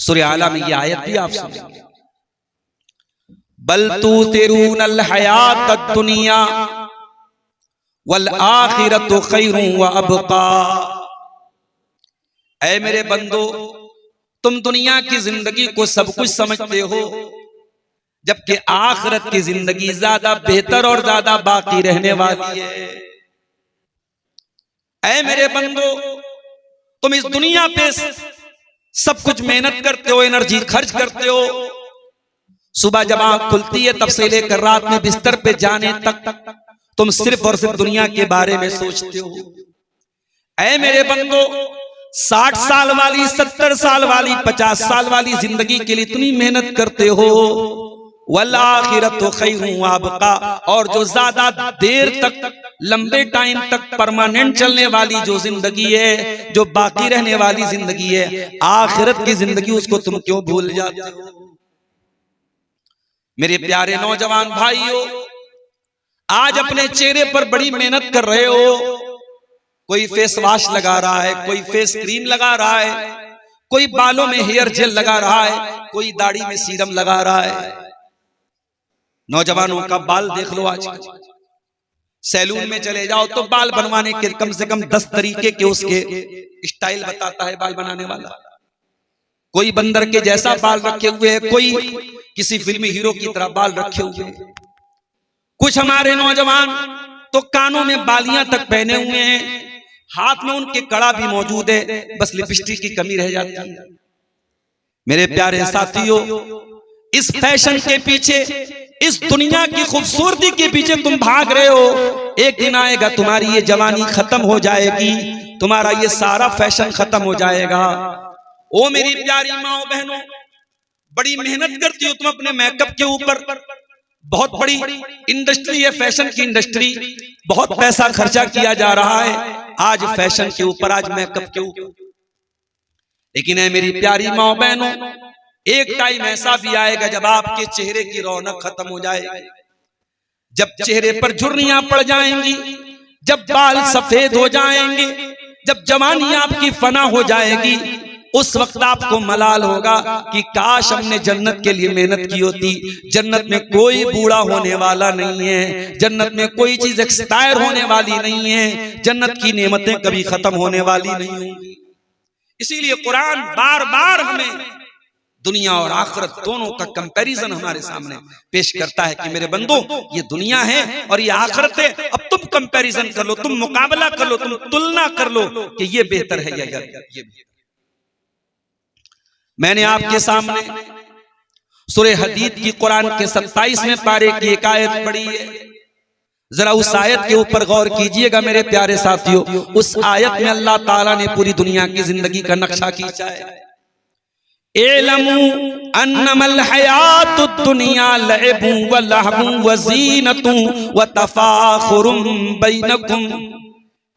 सूरह आला में ये आयत भी आप सुनेंगे, बल तूतिरूनल हयातद दुनिया वल आखिरतु खैरुन व अबका। ऐ मेरे बंदो, तुम दुनिया की जिंदगी को सब कुछ समझते हो, जबकि आखिरत की जिंदगी ज्यादा बेहतर और ज्यादा बाकी रहने वाली है। ऐ मेरे बंदो, तुम इस दुनिया पे सब कुछ मेहनत करते हो, एनर्जी खर्च करते हो, सुबह जब आंख खुलती है तब से लेकर रात में बिस्तर पे जाने तक तुम सिर्फ और सिर्फ दुनिया के बारे में सोचते हो। ऐ मेरे बंदो, 60 साल वाली, 70 साल वाली, 50 साल वाली जिंदगी के लिए इतनी मेहनत करते हो, वल आखिरतु खैरुन व अबका, और जो ज्यादा देर तक, लंबे टाइम तक परमानेंट चलने वाली जो जिंदगी है, जो बाकी रहने वाली जिंदगी है, आखिरत की जिंदगी, उसको तुम क्यों भूल जाते हो। मेरे प्यारे नौजवान भाइयों, आज अपने चेहरे पर बड़ी मेहनत कर रहे हो, कोई फेस वॉश लगा रहा है, कोई फेस क्रीम लगा रहा है, कोई बालों में हेयर जेल लगा रहा है, कोई दाढ़ी में सीरम लगा रहा है। नौजवानों का बाल देख लो, आज सैलून में चले जाओ तो बाल बनवाने के कम से कम 10 तरीके के उसके स्टाइल बताता है बाल बनाने वाला। कोई बंदर के जैसा बाल रखे हुए है, कोई किसी फिल्मी हीरो की तरह बाल रखे हुए हैं। कुछ हमारे नौजवान तो कानों में बालियां तक पहने हुए हैं, हाथ में उनके कड़ा भी मौजूद है, बस लिपस्टिक की कमी रह जाती है। मेरे प्यारे साथियों, इस फैशन के पीछे, इस दुनिया की खूबसूरती के पीछे तुम भाग रहे हो। एक दिन आएगा तुम्हारी ये जवानी खत्म हो जाएगी, तुम्हारा ये सारा फैशन खत्म हो जाएगा। ओ मेरी प्यारी माँ बहनों, बड़ी मेहनत करती हो तुम अपने मेकअप के ऊपर, बहुत बड़ी इंडस्ट्री है फैशन की इंडस्ट्री, बहुत पैसा खर्चा किया जा रहा है आज फैशन के ऊपर, आज मेकअप के ऊपर। लेकिन है मेरी प्यारी माँ बहनों, एक टाइम ऐसा भी आएगा जब आपके चेहरे की रौनक खत्म हो जाएगी, जब चेहरे पर झुर्रियां पड़ जाएंगी, जब बाल सफेद हो जाएंगे, जब जवानी आपकी फना हो जाएगी, उस वक्त आपको मलाल होगा कि काश हमने जन्नत के लिए मेहनत की होती। जन्नत में कोई बूढ़ा होने वाला नहीं है, जन्नत में कोई चीज एक्सपायर होने वाली नहीं है, जन्नत की नेमतें कभी खत्म होने वाली नहीं होंगी। इसीलिए कुरान बार बार हमें दुनिया और आखिरत दोनों का कंपैरिजन हमारे सामने पेश करता है कि मेरे बंदो, ये दुनिया है और ये आखिरत है, अब तुम कंपैरिजन कर लो, तुम मुकाबला कर लो, तुम तुलना कर लो कि ये बेहतर है या ये। मैंने आपके सामने सूरह हदीद की कुरान के 27वें पारे की एक आयत पढ़ी है, जरा उस आयत के ऊपर गौर कीजिएगा मेरे प्यारे साथियों। उस आयत में अल्लाह ताला ने पूरी दुनिया की जिंदगी का नक्शा खींचा है। एलमू अन्नमल हयातुद दुनिया लअबुन व लहबुन व ज़ीनतुन व तफाखुरुम बैनकुम।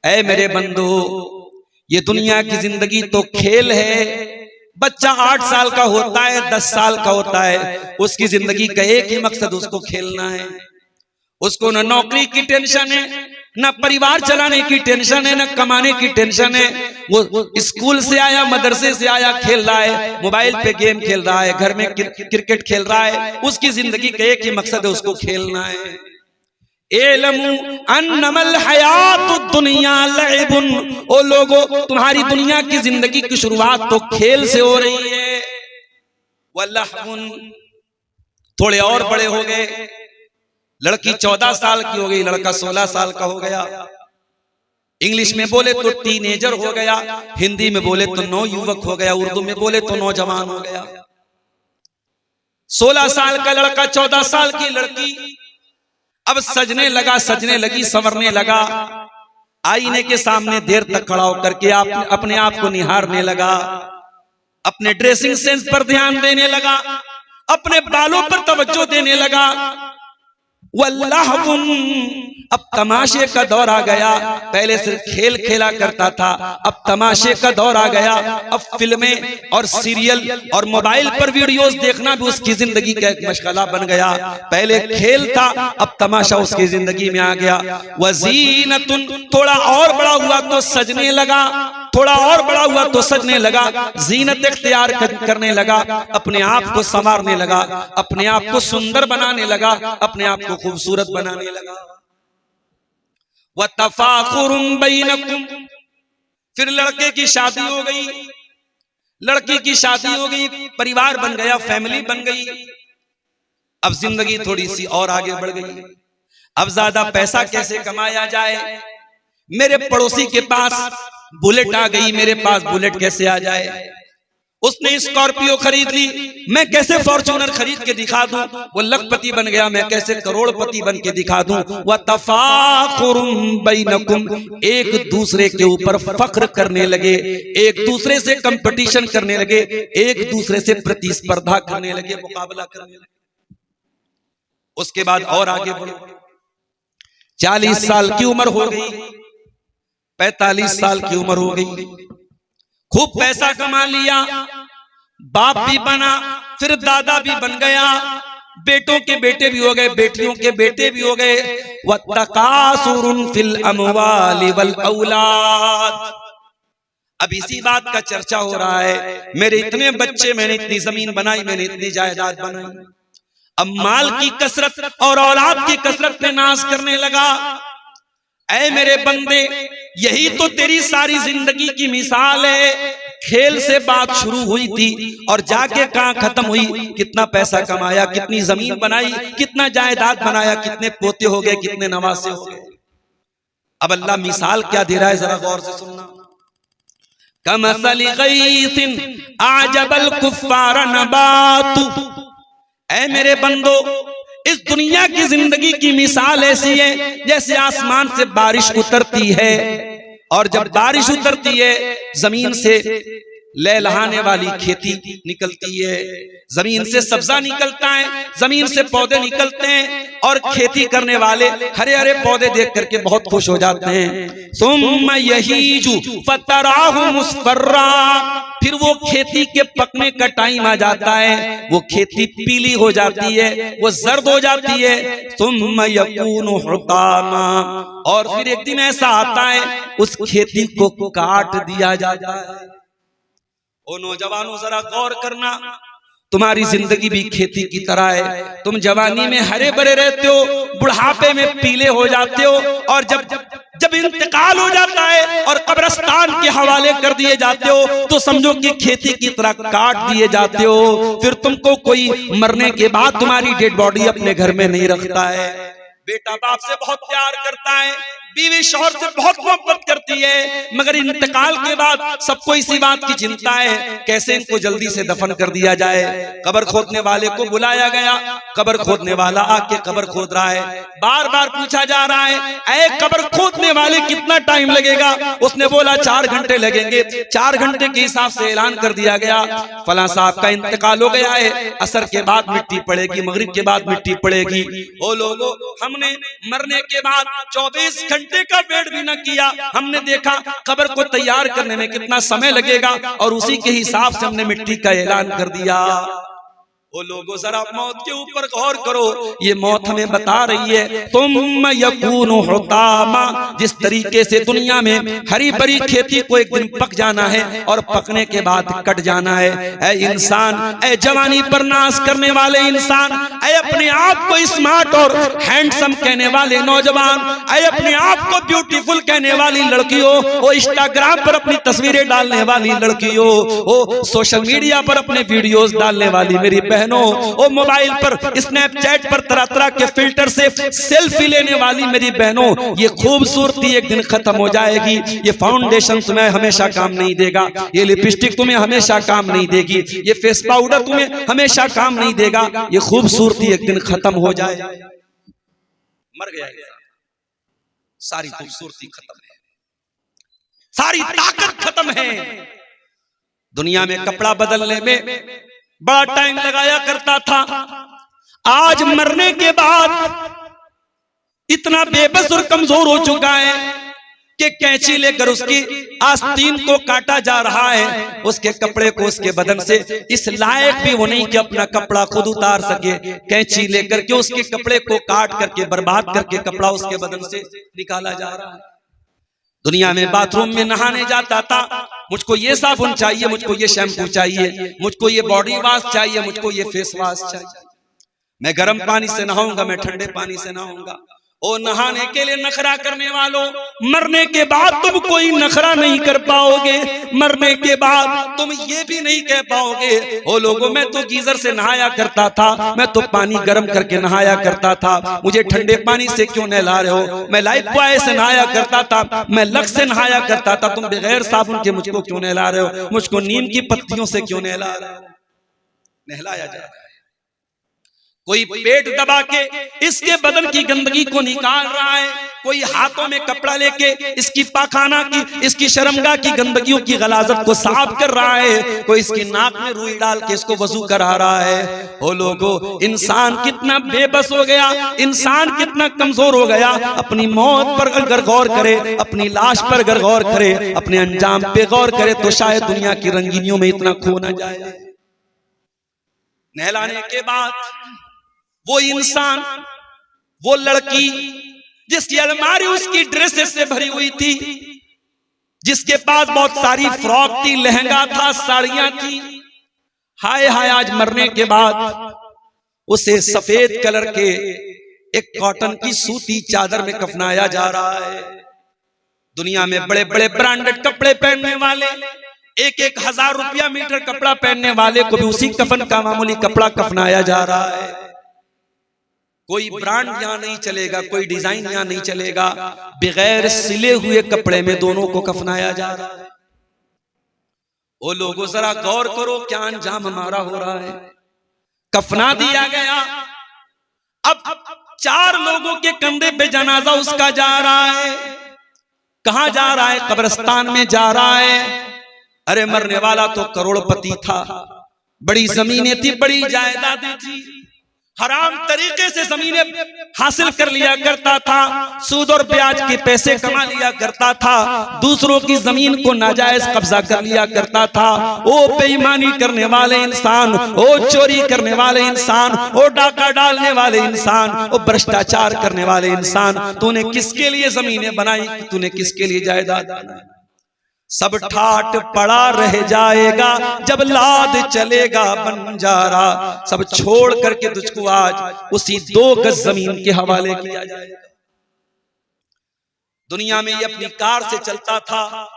ऐ मेरे बंदो, ये दुनिया की जिंदगी तो खेल है। बच्चा 8 साल का होता है, 10 साल का होता है, उसकी जिंदगी का एक ही मकसद, उसको खेलना है। उसको न नौकरी की टेंशन है, न परिवार चलाने की टेंशन है, न कमाने की टेंशन है। वो स्कूल से आया, मदरसे से आया, खेल रहा है, मोबाइल पे गेम खेल रहा है, घर में क्रिकेट खेल रहा है। उसकी जिंदगी का एक ही मकसद है, उसको खेलना है। एलमू अन्नमल हयातुद दुनिया लअबुन, ओ लोगो, तुम्हारी दुनिया की जिंदगी की शुरुआत तो खेल से हो रही है। वलहबुन, थोड़े और बड़े हो गए, लड़की 14 साल की हो गई, लड़का 16 साल का हो गया। इंग्लिश में बोले तो टीनेजर हो गया, हिंदी में बोले तो नौयुवक हो गया, उर्दू में बोले तो नौजवान हो गया। 16 साल का लड़का, 14 साल की लड़की अब सजने लगा, सजने लगी, संवरने लगा। आईने के सामने देर तक खड़ा होकर के अपने आप को निहारने लगा, अपने ड्रेसिंग सेंस पर ध्यान देने लगा, अपने बालों पर तवज्जो देने लगा। वल्लाहुम, अब तमाशे का दौर आ गया। पहले सिर्फ खेल खेला करता था, अब तमाशे का दौर आ गया। अब फिल्में और सीरियल और मोबाइल पर वीडियोस देखना भी उसकी जिंदगी का एक मशगला बन गया। पहले खेल था, अब तमाशा उसकी जिंदगी में आ गया। वज़ीनतुन, थोड़ा और बड़ा हुआ तो सजने लगा, थोड़ा और बड़ा हुआ तो सजने लगा, जीनत इख्तियार करने लगा, अपने आप को संवारने लगा, अपने आप को सुंदर बनाने लगा, अपने आप को खूबसूरत बनाने लगा। व तफाखुरुम बैनकुम, फिर लड़के की शादी हो गई, लड़की की शादी हो गई, परिवार बन गया, फैमिली बन गई। अब जिंदगी थोड़ी सी और आगे बढ़ गई। अब ज्यादा पैसा कैसे कमाया जाए, मेरे पड़ोसी के पास बुलेट आ गई, मेरे पास बुलेट कैसे आ जाए। उसने स्कॉर्पियो खरीद ली, मैं कैसे फॉर्च्यूनर खरीद के दिखा दूं। वो लखपति बन गया, मैं कैसे करोड़पति बन के दिखा दूं। व तफाखुरुम बैनकुम, एक दूसरे के ऊपर फख्र करने लगे, एक दूसरे से कंपटीशन करने लगे, एक दूसरे से प्रतिस्पर्धा करने लगे, मुकाबला करने लगे। उसके बाद और आगे बढ़ो, 40 साल की उम्र हो गई, 45 साल की उम्र हो गई, खूब पैसा कमा लिया, बाप भी बना, फिर दादा भी बन गया, बेटों के बेटे भी हो गए, बेटियों के बेटे भी हो गए। वत्तकासुरुन फिल अमवालि वल औलाद, अब इसी बात का चर्चा हो रहा है। मेरे इतने बच्चे, मैंने इतनी जमीन बनाई, मैंने इतनी जायदाद बनाई। अब माल की कसरत और औलाद की कसरत पे नाज करने लगा। ऐ मेरे बंदे, यही तो तेरी सारी जिंदगी की मिसाल है। खेल से बात शुरू हुई थी और जाके कहां खत्म हुई। कितना पैसा कमाया, कितनी जमीन बनाई, कितना जायदाद बनाया, कितने पोते हो गए, कितने नवासे हो गए। अब अल्लाह मिसाल क्या दे रहा है, जरा गौर से सुनना। कमसली गैसिन आजबल कुफ्फार नबातु, ऐ मेरे बंदो, इस दुनिया की जिंदगी की मिसाल ऐसी है जैसे आसमान से बारिश उतरती है, और जब बारिश उतरती है जमीन से लहलहाने वाली खेती निकलती है, जमीन से सब्जा निकलता है, जमीन से पौधे निकलते हैं, और खेती करने वाले हरे हरे पौधे देख करके बहुत खुश हो जाते हैं। सुम्मा यहीजु फतराहु मुस्फर्रा, फिर वो खेती के पकने का टाइम आ जाता है, वो खेती पीली हो जाती है, वो जर्द हो जाती है। सुम्मा यकूनु हुतामा, और फिर एक दिन ऐसा आता है उस खेती को काट दिया जाता है। ओ नौजवानों, जरा गौर करना, तुम्हारी जिंदगी भी खेती की तरह है। तुम जवानी में हरे भरे रहते हो, बुढ़ापे में पीले हो जाते हो, और जब इंतकाल हो जाता है और कब्रिस्तान के हवाले कर दिए जाते हो तो समझो कि खेती की तरह काट दिए जाते हो। फिर तुमको कोई मरने के बाद तुम्हारी डेड बॉडी अपने घर में नहीं रखता है। बेटा बाप से बहुत प्यार करता है, बीवी शौहर से बहुत मोहब्बत करती है, मगर इंतकाल के बाद सबको इसी बात की चिंता है कैसे इनको जल्दी से दफन कर दिया जाए। कब्र खोदने वाले को बुलाया गया, कब्र खोदने वाला आके कब्र खोद रहा है। बार बार पूछा जा रहा है, ऐ कब्र खोदने वाले कितना टाइम लगेगा? उसने बोला 4 घंटे लगेंगे। 4 घंटे के हिसाब से ऐलान कर दिया गया, फला साहब का इंतकाल हो गया है, असर के बाद मिट्टी पड़ेगी, मगरिब के बाद मिट्टी पड़ेगी। ओ लोगों, हमने मरने के बाद 24 घंटे का वेट भी न किया, हमने देखा कब्र को तैयार करने में कितना समय लगेगा, और उसी के हिसाब से हमने मिट्टी का ऐलान कर दिया। वो लोगों, जरा मौत के ऊपर गौर करो, ये मौत हमें बता रही है तुम यकूनु हुतामा, जिस तरीके से दुनिया में हरी भरी खेती को एक दिन पक जाना है और पकने के बाद कट जाना है। ऐ इंसान, ऐ जवानी पर नाश करने वाले इंसान, ऐ अपने आप को स्मार्ट और हैंडसम कहने वाले नौजवान, ऐ अपने आप को ब्यूटीफुल कहने वाली लड़कियों, वो इंस्टाग्राम पर अपनी तस्वीरें डालने वाली लड़कियों, वो सोशल मीडिया पर अपने वीडियोस डालने वाली मेरी बहनों, ओ मोबाइल पर स्नैपचैट पर तरह तरह के फिल्टर से सेल्फी लेने वाली मेरी बहनों, ये खूबसूरती एक दिन खत्म हो जाएगी। ये फाउंडेशन तुम्हें हमेशा काम नहीं देगा, ये लिपस्टिक तुम्हें हमेशा काम नहीं देगी, ये फेस पाउडर तुम्हें हमेशा काम नहीं देगा। ये खूबसूरती एक दिन खत्म हो जाए, मर गया, सारी खूबसूरती खत्म है, सारी ताकत खत्म है। दुनिया में कपड़ा बदलने में बड़ा टाइम लगाया करता था, आज मरने के बाद इतना बेबस और कमजोर हो चुका है कि कैंची लेकर उसकी आस्तीन को काटा जा रहा है, उसके कपड़े को उसके बदन से। इस लायक भी वो नहीं कि अपना कपड़ा खुद उतार सके, कैंची लेकर के उसके कपड़े को काट करके बर्बाद करके कपड़ा उसके बदन से निकाला जा रहा है। दुनिया में बाथरूम में नहाने जाता था, मुझको ये साबुन चाहिए, मुझको ये शैम्पू चाहिए, मुझको ये बॉडी वॉश चाहिए, मुझको ये फेस वॉश चाहिए। मैं गर्म पानी से नहाऊंगा, मैं ठंडे पानी से नहाऊंगा। ओ नहाने के लिए नखरा करने वालों, मरने के बाद तुम कोई नखरा नहीं कर पाओगे, मरने के बाद तुम ये भी नहीं कह पाओगे ओ लोगों मैं तो गीजर से नहाया करता था, मैं तो पानी गर्म करके नहाया करता था, मुझे ठंडे पानी से क्यों नहला रहे हो? मैं लाइफ बॉय से नहाया करता था, मैं लक्स से नहाया करता था, तुम बगैर साबुन के मुझको क्यों नहला रहे हो? मुझको नीम की पत्तियों से क्यों नहला रहे हो? नहलाया जा रहा है। कोई पेट दबा के इसके बदन की गंदगी को निकाल रहा है, कोई हाथों में कपड़ा लेके इसकी पाखाना की, इसकी शर्मगाह की गंदगियों की गलाजत को साफ कर रहा है, कोई इसकी नाक में रुई डाल के इसको वजू करा रहा है। ओ लोगों, इंसान कितना बेबस हो गया, इंसान कितना कमजोर हो गया। अपनी मौत पर अगर गौर करे, अपनी लाश पर अगर गौर करे, अपने अंजाम पे गौर करे तो शायद दुनिया की रंगीनियों में इतना खो ना जाए। नहलाने के बाद वो इंसान, वो लड़की जिसकी अलमारी उसकी ड्रेसेस से भरी हुई थी, जिसके पास बहुत सारी फ्रॉक थी, लहंगा था, साड़ियां थी, हाय हाय आज मरने के बाद उसे सफेद कलर के एक कॉटन की सूती चादर में कफनाया जा रहा है। दुनिया में बड़े बड़े ब्रांडेड कपड़े पहनने वाले, 1,000 रुपया मीटर कपड़ा पहनने वाले को भी उसी कफन का मामूली कपड़ा कफनाया जा रहा है। कोई ब्रांड यहां नहीं चलेगा, कोई डिजाइन यहां नहीं चलेगा, बगैर सिले हुए कपड़े में दोनों को कफनाया जा रहा है। ओ लोगों जरा गौर करो क्या अंजाम हमारा हो रहा है। कफना दिया गया, अब 4 लोगों के कंधे पे जनाजा उसका जा रहा है। कहां जा रहा है? कब्रिस्तान में जा रहा है। अरे मरने वाला तो करोड़पति था, बड़ी जमीनें थी, बड़ी जायदादें थी, हराम तरीके से जमीनें हासिल कर लिया करता था, सूद और ब्याज के पैसे कमा लिया करता था, दूसरों की जमीन को नाजायज कब्जा कर लिया करता था। ओ बेईमानी करने वाले इंसान, ओ चोरी करने वाले इंसान, ओ डाका डालने वाले इंसान, ओ भ्रष्टाचार करने वाले इंसान, तूने किसके लिए जमीनें बनाई, तूने किसके लिए जायदाद बनाई? सब ठाट पड़ा रह जाएगा जब लाद चलेगा बंजारा, सब छोड़ करके तुझको आज उसी 2 गज जमीन के हवाले किया जाएगा। दुनिया में ये अपनी कार से चलता था,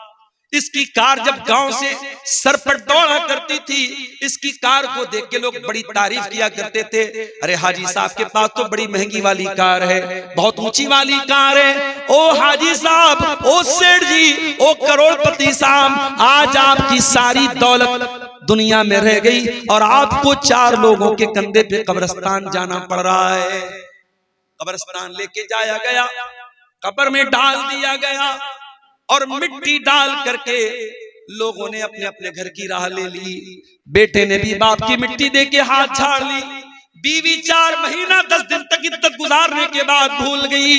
इसकी कार जब गांव से सर पर दौड़ा करती थी, इसकी कार को देख के लोग बड़ी तारीफ किया करते थे। अरे हाजी साहब के पास तो बड़ी महंगी वाली कार है, बहुत ऊंची वाली कार है। ओ हाजी साहब, ओ सेठ जी, ओ करोड़पति साहब, आज आपकी सारी दौलत दुनिया में रह गई और आपको 4 लोगों के कंधे पे कब्रिस्तान जाना पड़ रहा है। कब्रिस्तान लेके जाया गया, कब्र में डाल दिया गया और मिट्टी डाल करके लोगों ने अपने अपने घर की राह ले ली। बेटे ने भी बाप की मिट्टी दे के हाथ झाड़ ली, बीवी 4 महीना 10 दिन तक इद्दत गुजारने के बाद भूल गई,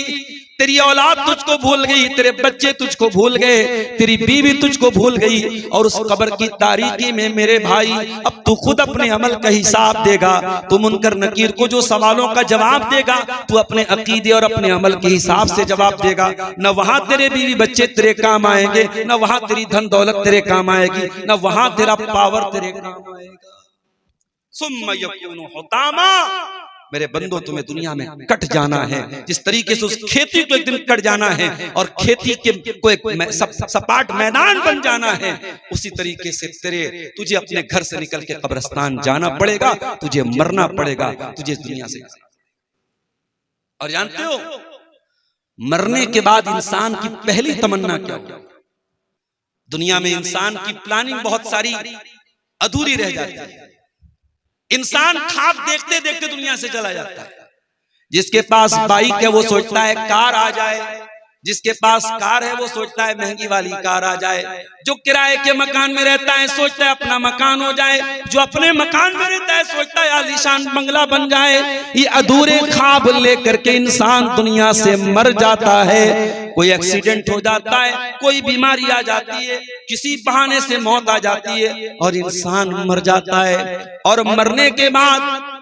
तेरी औलाद तुझको भूल गई, तेरे बच्चे तुझको भूल गए, तेरी बीवी तुझको भूल गई। और उस कब्र की तारीकी में मेरे भाई अब तू खुद अपने अमल का हिसाब देगा, तू मुनकर नकीर को जो सवालों का जवाब देगा, तू अपने अकीदे और अपने अमल के हिसाब से जवाब देगा। न वहां तेरे बीवी बच्चे तेरे काम आएंगे, न वहां तेरी धन दौलत तेरे काम आएगी, न वहां तेरा पावर तेरे काम आएगा। सुम्मा यकूनु हुतामा, मेरे बंदो तुम्हें दुनिया में कट जाना है। जिस तरीके से उस खेती को एक दिन कट जाना है और खेती के को एक सपाट मैदान बन जाना है, उसी तरीके से तुझे अपने घर से निकल के कब्रिस्तान जाना पड़ेगा, तुझे मरना पड़ेगा, तुझे दुनिया से। और जानते हो मरने के बाद इंसान की पहली तमन्ना क्या हो? दुनिया में इंसान की प्लानिंग बहुत सारी अधूरी रह जाती है। इंसान ख्वाब देखते देखते दुनिया से चला जाता है। जिसके पास बाइक है वो सोचता है कार आ जाए, जिसके पास कार है वो सोचता है महंगी वाली कार आ जाए, जो किराए के मकान में रहता है सोचता है अपना मकान हो जाए, जो अपने मकान में रहता है सोचता है आलीशान बंगला बन जाए। ये अधूरे ख्वाब लेकर के इंसान दुनिया से मर जाता है। कोई एक्सीडेंट हो जाता है, कोई बीमारी आ जाती है, किसी बहाने से मौत आ जाती है और इंसान मर जाता है। और मरने के बाद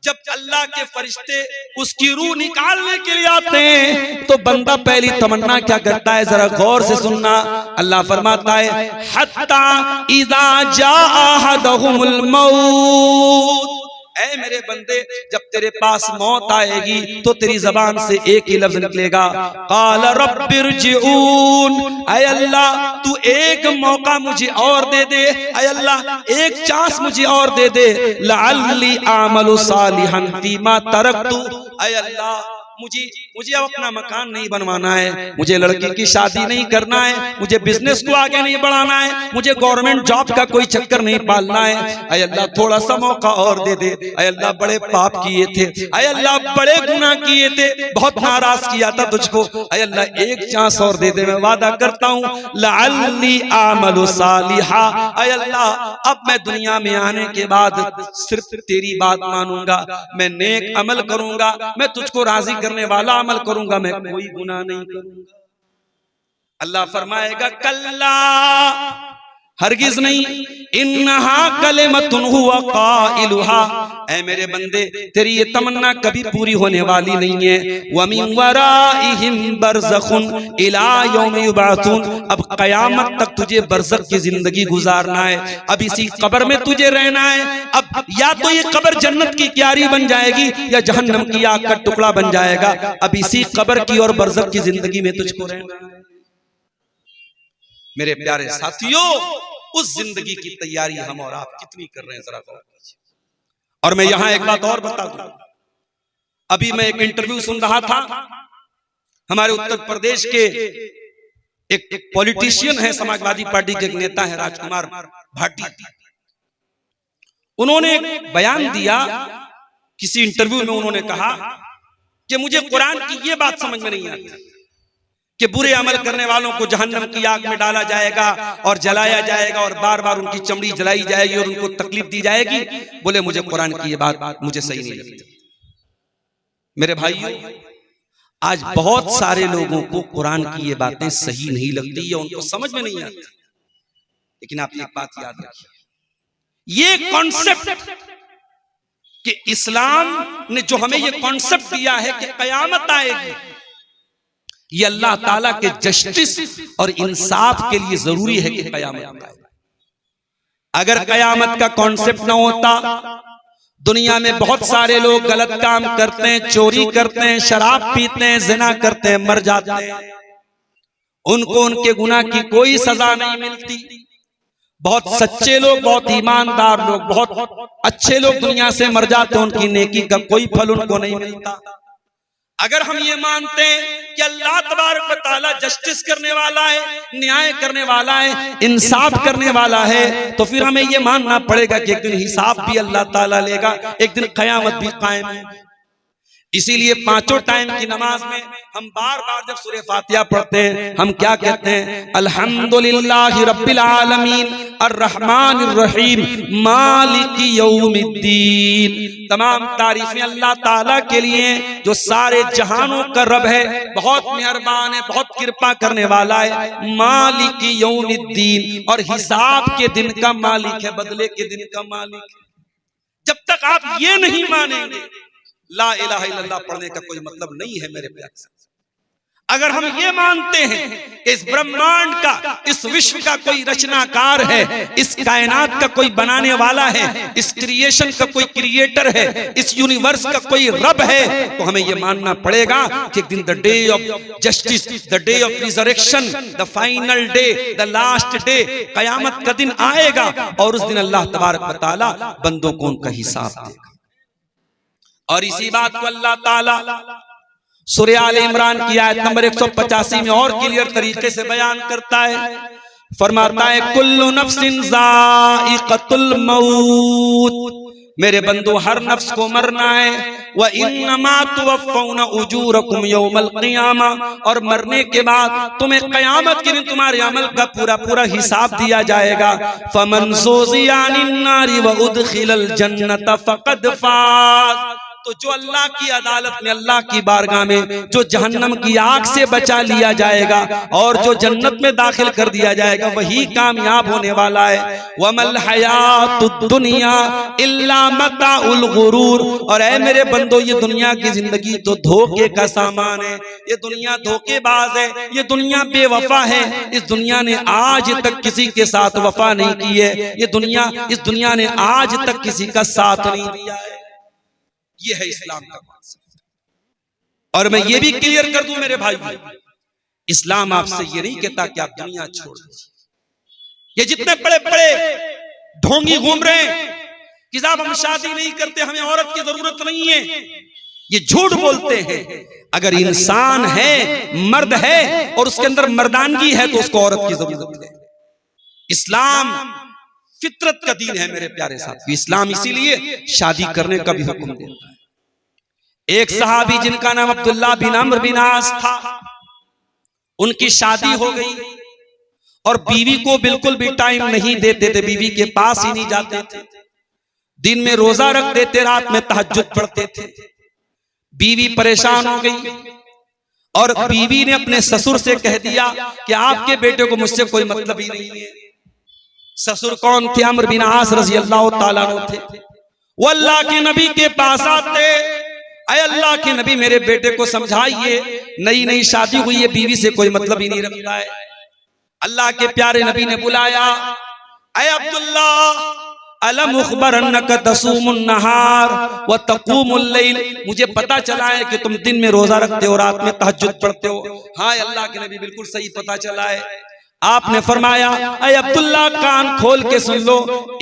जब अल्लाह के फरिश्ते उसकी रूह निकालने के लिए आते हैं तो बंदा पहली तमन्ना क्या करता है, जरा गौर से सुनना। अल्लाह फरमाता है हत्ता इज़ा जाअ अहदहुमुल मौत, ऐ मेरे बंदे जब तेरे पास मौत आएगी तो तेरी जबान से एक ही लफ्ज निकलेगा, क़ाल रब्बिरजिऊन, ऐ अल्लाह तू एक मौका मुझे और दे दे, ऐ अल्लाह एक चांस मुझे और दे दे, लअल्ली आमलु सालिहन फीमा तरक्तु, ऐ अल्लाह मुझे अब अपना मकान नहीं बनवाना है, मुझे लड़की की शादी नहीं करना है, मुझे बिजनेस को आगे नहीं बढ़ाना है, मुझे गवर्नमेंट जॉब का कोई चक्कर नहीं पालना है, ऐ अल्लाह थोड़ा सा मौका और दे दे, ऐ अल्लाह बड़े पाप किए थे, ऐ अल्लाह बड़े गुनाह किए थे, बहुत नाराज किया था तुझको, ऐ अल्लाह एक चांस और दे दे, मैं वादा करता हूँ लअल्ली आमलु सालिहा, ऐ अल्लाह अब मैं दुनिया में आने के बाद सिर्फ तेरी बात मानूंगा, मैं नेक अमल करूंगा, मैं तुझको राजी करने वाला अमल करूंगा, मैं कोई गुनाह नहीं करूंगा। अल्लाह फरमाएगा कल्ला, हरगिज नहीं, इन्नहा कलिमतुन हुवा काइलुहा, ऐ मेरे बंदे तेरी ये तमन्ना कभी पूरी होने वाली नहीं है, व मिन वराइहिम बरज़खुन इला यौम युबअसून, अब कयामत तक तुझे बरज़ख की जिंदगी गुजारना है, अब इसी कब्र में तुझे रहना है, अब या तो ये कब्र जन्नत की क्यारी बन जाएगी या जहन्नम की आग का टुकड़ा बन जाएगा, अब इसी कब्र की और बरज़ख की जिंदगी में तुझको रहना है। मेरे प्यारे साथियों, उस जिंदगी की तैयारी हम और आप कितनी कर रहे हैं जरा गौर कीजिए। और मैं यहां एक बात और बता दूं, अभी मैं एक इंटरव्यू सुन रहा था, हमारे उत्तर प्रदेश के एक पॉलिटिशियन है, समाजवादी पार्टी के एक नेता है राजकुमार भाटी, उन्होंने एक बयान दिया, किसी इंटरव्यू में उन्होंने कहा कि मुझे कुरान की ये बात समझ में नहीं आती कि बुरे अमल करने वालों को जहन्नम की आग में डाला जाएगा और जलाया जाएगा और बार बार उनकी चमड़ी जलाई जाएगी और उनको तकलीफ दी जाएगी। बोले मुझे कुरान की ये बात मुझे सही नहीं लगती। मेरे भाइयों, आज बहुत सारे लोगों को कुरान की ये बातें सही नहीं लगती या उनको समझ में नहीं आती, लेकिन आप एक बात याद रखिए, ये कॉन्सेप्ट कि इस्लाम ने जो हमें ये कॉन्सेप्ट दिया है कि कयामत आएगी, ये अल्लाह ताला के जस्टिस और इंसाफ के लिए जरूरी है कि कयामत आए। अगर कयामत का कॉन्सेप्ट न होता, दुनिया में बहुत सारे लोग गलत काम करते हैं, चोरी करते हैं, शराब पीते हैं, जिना करते हैं, मर जाते हैं, उनको उनके गुनाह की कोई सजा नहीं मिलती। बहुत सच्चे लोग, बहुत ईमानदार लोग, बहुत अच्छे लोग दुनिया से मर जाते हैं, उनकी नेकी का कोई फल उनको नहीं मिलता। अगर हम ये मानते हैं कि अल्लाह तबारक व तआला जस्टिस करने वाला है, न्याय करने वाला है, इंसाफ करने वाला है, तो फिर हमें ये मानना पड़ेगा कि एक दिन हिसाब भी अल्लाह ताला लेगा, एक दिन क़यामत भी कायम है। इसीलिए पांचों टाइम की नमाज में हम बार बार जब सूरह फातिहा पढ़ते हैं, हम क्या कहते हैं, अल्हम्दुलिल्लाहि रब्बिल आलमीन अर्रहमानिर रहीम मालिकी यौमिद्दीन। तमाम तारीफें अल्लाह ताला के लिए जो सारे जहानों का रब है, बहुत मेहरबान है, बहुत कृपा करने वाला है, मालिकी यौमिद्दीन, और हिसाब के दिन का मालिक है, बदले के दिन का मालिक है। जब तक आप ये नहीं मानेंगे, ला इलाहा इल्लल्लाह पढ़ने का कोई मतलब नहीं है मेरे प्यारे साथी। अगर हम ये मानते हैं कि इस ब्रह्मांड का, इस विश्व का कोई रचनाकार है, इस कायनात का कोई बनाने वाला है, इस क्रिएशन का कोई क्रिएटर है, इस यूनिवर्स का कोई रब है, तो हमें ये मानना पड़ेगा कि एक दिन the day of justice, the day of resurrection, the final day, the last day, कयामत का दिन आएगा और उस दिन अल्लाह तबारक व तआला बंदों को उनका हिसाब देगा। और इसी बात को अल्लाह ताला सूरह आल इमरान की आयत नंबर 185 में और क्लियर तरीके से बयान करता है, फरमाता है कुल्लु नफ्सिन ज़ाइक़तुल मौत, मेरे बंदो हर नफ्स को मरना है, व इन्नमा तुवफ़्फ़ौना उजूरकुम यौमल क़ियामा, और मरने के बाद तुम्हें क़यामत के दिन तुम्हारे अमल का पूरा पूरा हिसाब दिया जाएगा। फमन ज़ुज़िया अनिन नारि व उदखिलल जन्नत फ़क़द फ़ाज़, तो जो अल्लाह की अदालत में, अल्लाह की बारगाह में जो जहन्नम की आग से बचा लिया जाएगा और जो जन्नत में दाखिल कर दिया जाएगा, वही कामयाब होने वाला है। वमल हयातुद दुनिया इल्ला मताउल गुरूर। और ऐ मेरे बंदो, ये दुनिया की जिंदगी तो धोखे का सामान है। ये दुनिया धोखेबाज है, ये दुनिया बेवफा है। इस दुनिया ने आज तक किसी के साथ वफा नहीं की है। इस दुनिया ने आज तक किसी का साथ नहीं दिया है। ये है इस्लाम का कॉन्सेप्ट। और मैं ये भी क्लियर कर दूं मेरे भाई, इस्लाम आपसे ये नहीं कहता कि आप दुनिया छोड़ दीजिए। ये जितने बड़े बड़े ढोंगी घूम रहे हैं कि साहब हम शादी नहीं करते, हमें औरत की जरूरत नहीं है, ये झूठ बोलते हैं। अगर इंसान है, मर्द है और उसके अंदर मर्दानगी है तो उसको औरत की जरूरत है। इस्लाम फितरत का दीन है मेरे प्यारे साथ। इस्लाम इसीलिए शादी करने का भी हुक्म देता है। एक सहाबी जिनका नाम अब्दुल्लाह बिन अम्र बिन आस था, उनकी शादी हो गई और बीवी को बिल्कुल भी टाइम नहीं देते थे, बीवी के पास ही नहीं जाते थे। दिन में रोजा रख देते, रात में तहज्जुद पढ़ते थे। बीवी परेशान हो गई और बीवी ने अपने ससुर से कह दिया कि आपके बेटे को मुझसे कोई मतलब ही नहीं है। ससुर कौन थे? अम्र बिन आस रजी अल्लाह ताला अन्हु थे। वो अल्लाह के नबी के पास आते, अय अल्लाह के नबी मेरे बेटे को समझाइए, नई नई शादी हुई है, बीवी से कोई मतलब ही नहीं रखता है। अल्लाह के प्यारे नबी ने बुलाया, अय अब्दुल्ला अलम उखबरन्नका तसूमुन नहार व तक़ूमुल लैल। मुझे पता चला है कि तुम दिन में रोजा रखते हो, रात में तहज्जुद पढ़ते हो। हाँ अल्लाह के नबी बिल्कुल सही पता चला है। आपने फरमाया, अय अब्दुल्ला कान खोल के सुन लो,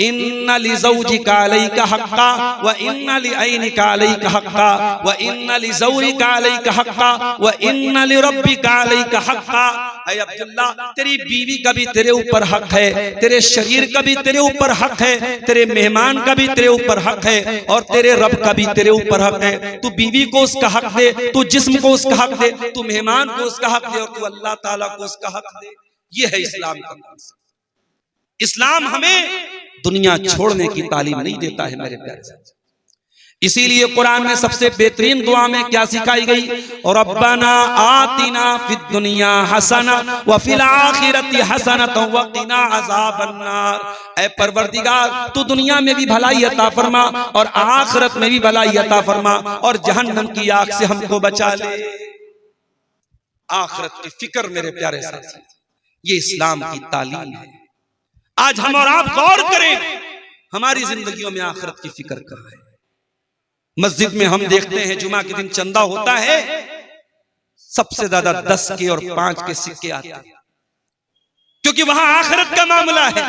इन्ना लिज़ौजिका अलैका हक्का व इन्ना लिअयनिका अलैका हक्का व इन्ना लिज़ौरिका अलैका हक्का व इन्ना लिरब्बिका अलैका हक्का। अय अब्दुल्ला, तेरी बीवी का भी तेरे ऊपर हक है, तेरे शरीर का भी तेरे ऊपर हक है, तेरे मेहमान का भी तेरे ऊपर हक है और तेरे रब का भी तेरे ऊपर हक है। तू बीवी को उसका हक दे, तू जिस्म को उसका हक दे, तू मेहमान को उसका हक दे और तू अल्लाह ताला को उसका हक दे। ये है इस्लाम का कॉन्सेप्ट। इस्लाम हमें दुनिया छोड़ने की तालीम नहीं देता है मेरे प्यारे साथी। इसीलिए कुरान में सबसे बेहतरीन दुआ में क्या सिखाई गई? और रब्बना आतिना फिद दुनिया हसना व फिल आखिरति हसनतन व क़िना अज़ाबन्नार। ऐ परवरदिगार, तू दुनिया में भी भलाई अता फरमा और आखिरत में भी भलाई अता फरमा और जहन्नम की आग से हमको बचा ले। आखिरत की फिक्र मेरे प्यारे साथी, ये इस्लाम की तालीम है। आज हम और आप गौर करें, हमारी जिंदगियों में आखिरत की फिक्र कहाँ है? मस्जिद में हम देखते हैं जुमा के दिन चंदा होता है, सबसे ज्यादा 10 के और 5 के सिक्के आते हैं, क्योंकि वहां आखिरत का मामला है।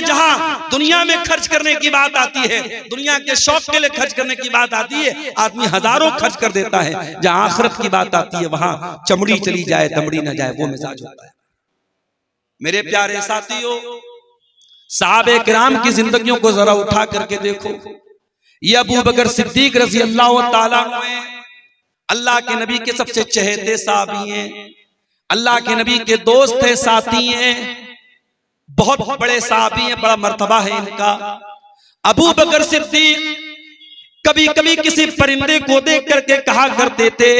जहां दुनिया में खर्च करने की बात आती है, दुनिया के शौक के लिए खर्च करने की बात आती है, आदमी हजारों खर्च कर देता है। जहां आखिरत की बात आती है वहां चमड़ी चली जाए दमड़ी ना जाए, वो मिजाज होता है। मेरे प्यारे साथियों, साहबे किराम की जिंदगियों को जरा उठा करके देखो। ये अबू बकर सिद्दीक रज़ी अल्लाह ताला अन्हु हैं, अल्लाह के नबी के सबसे चहेते साहबी हैं, अल्लाह के नबी के दोस्त हैं, साथी हैं, बहुत बड़े साहबी हैं, बड़ा मर्तबा है इनका। अबू बकर सिद्दीक कभी कभी किसी परिंदे को देख करके कहा करते थे,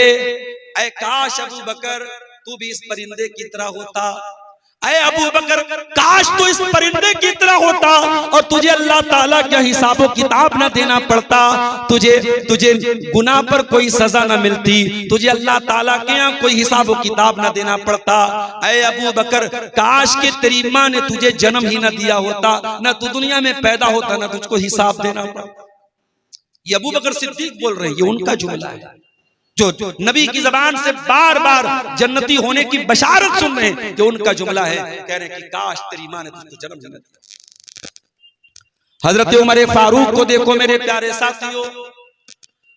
ऐ काश अबू बकर तू भी इस परिंदे की तरह होता। ऐ अबू बकर, काश तू इस परिंदे की तरह होता और तुझे अल्लाह ताला का हिसाबो किताब ना देना पड़ता, तुझे गुनाह पर कोई सजा ना मिलती, तुझे अल्लाह ताला के यहाँ कोई हिसाबो किताब ना देना पड़ता। ऐ अबू बकर, काश के तेरी माँ ने तुझे जन्म ही ना दिया होता, ना तू दुनिया में पैदा होता, ना तुझको हिसाब देना पड़ता। ये अबू बकर सिद्दीक बोल रहे हैं, ये उनका जुमला है जो नबी की जबान से बार बार जन्नती होने की बशारत सुन रहे हैं, जो उनका जुमला है। कह रहे हैं कि काश तेरी माँ ने तुझको जन्म दिया। हजरत उमर फारूक को देखो मेरे प्यारे साथियों,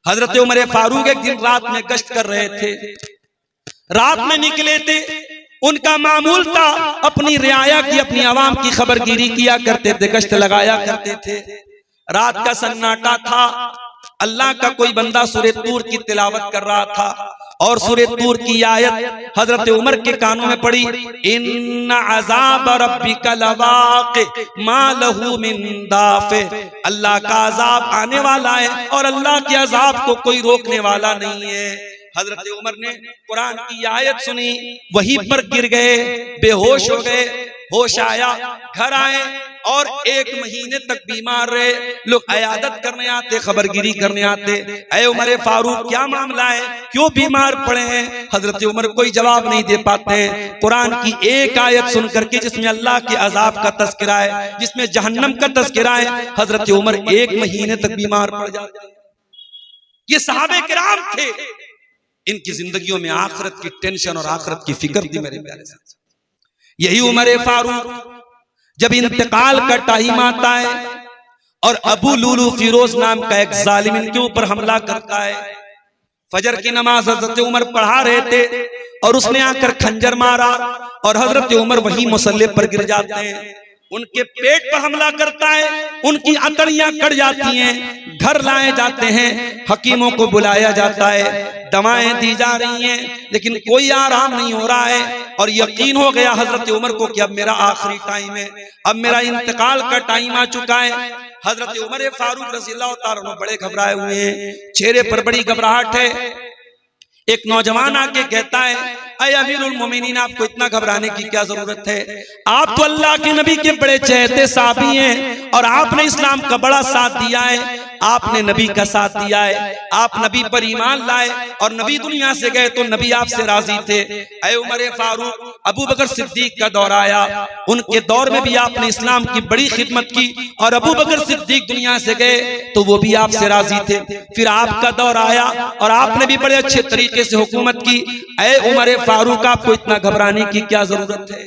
हजरत उमर फारूक एक दिन रात में गश्त कर रहे थे, रात में निकले थे। उनका मामूल था अपनी रियाया की, अपनी आवाम की खबरगिरी किया करते थे, गश्त लगाया करते थे। रात का सन्नाटा था, अल्लाह का कोई बंदा सूरह तूर की तिलावत कर रहा था और सूरह तूर की आयत हजरत उमर के कानों में पड़ी, इन्ना अज़ाब रब्बिका लवाक़ि मा लहू मिन दाफ़े, अल्लाह का अजाब आने वाला है और अल्लाह के अजाब को कोई रोकने वाला नहीं है। हजरत उमर ने कुरान की आयत सुनी, वहीं पर गिर गए, बेहोश हो गए। होश आया, घर आए और 1 महीने तक बीमार रहे। लोग अयादत करने आते, खबरगिरी करने आते, ऐ उमर फारूक क्या मामला है, क्यों बीमार पड़े हैं? हजरत उमर कोई जवाब नहीं दे पाते हैं। कुरान की एक आयत सुन करके जिसमें अल्लाह के अजाब का तज़किरा है, जिसमें जहन्नम का तज़किरा है, हजरत उमर 1 महीने तक बीमार पड़ जाते हैं। ये सहाबे किराम थे, इनकी जिंदगियों में आखिरत की टेंशन और आखिरत की फिक्र थी मेरे प्यारे साथ। यही उमर फारूक जब इंतकाल का टाइम आता है और अबू लुलू फिरोज नाम का एक जालिम इनके ऊपर हमला करता है। फजर की नमाज हजरत उमर पढ़ा रहे थे और उसने आकर खंजर मारा और हजरत उमर वही मुसल्ले पर गिर जाते हैं। उनके पेट पर हमला करता है, उनकी अतड़ियां कट जाती हैं, घर लाए जाते हैं, हकीमों को बुलाया जाता है, दवाएं दी जा रही हैं, लेकिन कोई आराम नहीं हो रहा है। और यकीन हो गया हजरत उमर को कि अब मेरा आखिरी टाइम है, अब मेरा इंतकाल का टाइम आ चुका है। हजरत उमर फारूक रज़ियल्लाहु ताला अन्हु बड़े घबराए हुए हैं, चेहरे पर बड़ी घबराहट है। एक नौजवान आके कहता है, अय अमीरुल मोमिनीन, आपको इतना घबराने की क्या जरूरत है? आप तो अल्लाह के नबी के बड़े चहेते साहबी हैं और आपने इस्लाम का बड़ा साथ दिया है, आपने नबी का साथ दिया है, आप नबी पर ईमान लाए और नबी दुनिया से गए तो नबी आपसे राजी थे। ऐ उमर फारूक, अबू बकर सिद्दीक का दौर आया, उनके दौर में भी आपने इस्लाम की बड़ी खिदमत की और अबू बकर सिद्दीक दुनिया से गए तो वो भी आपसे राजी थे। फिर आपका दौर आया और आपने भी बड़े अच्छे तरीके से हुकूमत की। ऐ उमर फारूक, आपको इतना घबराने की क्या जरूरत है?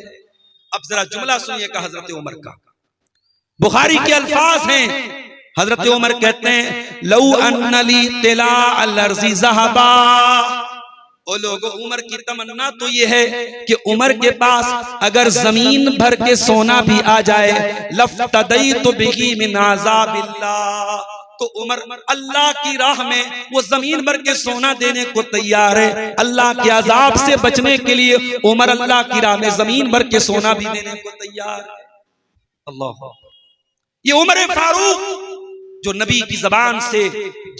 अब जरा जुमला सुनिएगा हजरत उमर का, बुखारी के अल्फाज हैं। हजरत उमर कहते हैं, लऊ अन्नली तिला अलर्ज़ी ज़हबा, ओ लोगों, उमर की तमन्ना तो ये है कि उमर के पास अगर जमीन भर के सोना भी आ जाए, लफ्तदईतु बिही मिन अज़ाबिल्लाह, तो उमर अल्लाह की राह में वो जमीन भर के सोना देने को तैयार है। अल्लाह के अजाब से बचने के लिए उमर अल्लाह की राह में जमीन भर के सोना भी देने को तैयार है। अल्लाह, ये उमर फारूक जो नबी की जबान से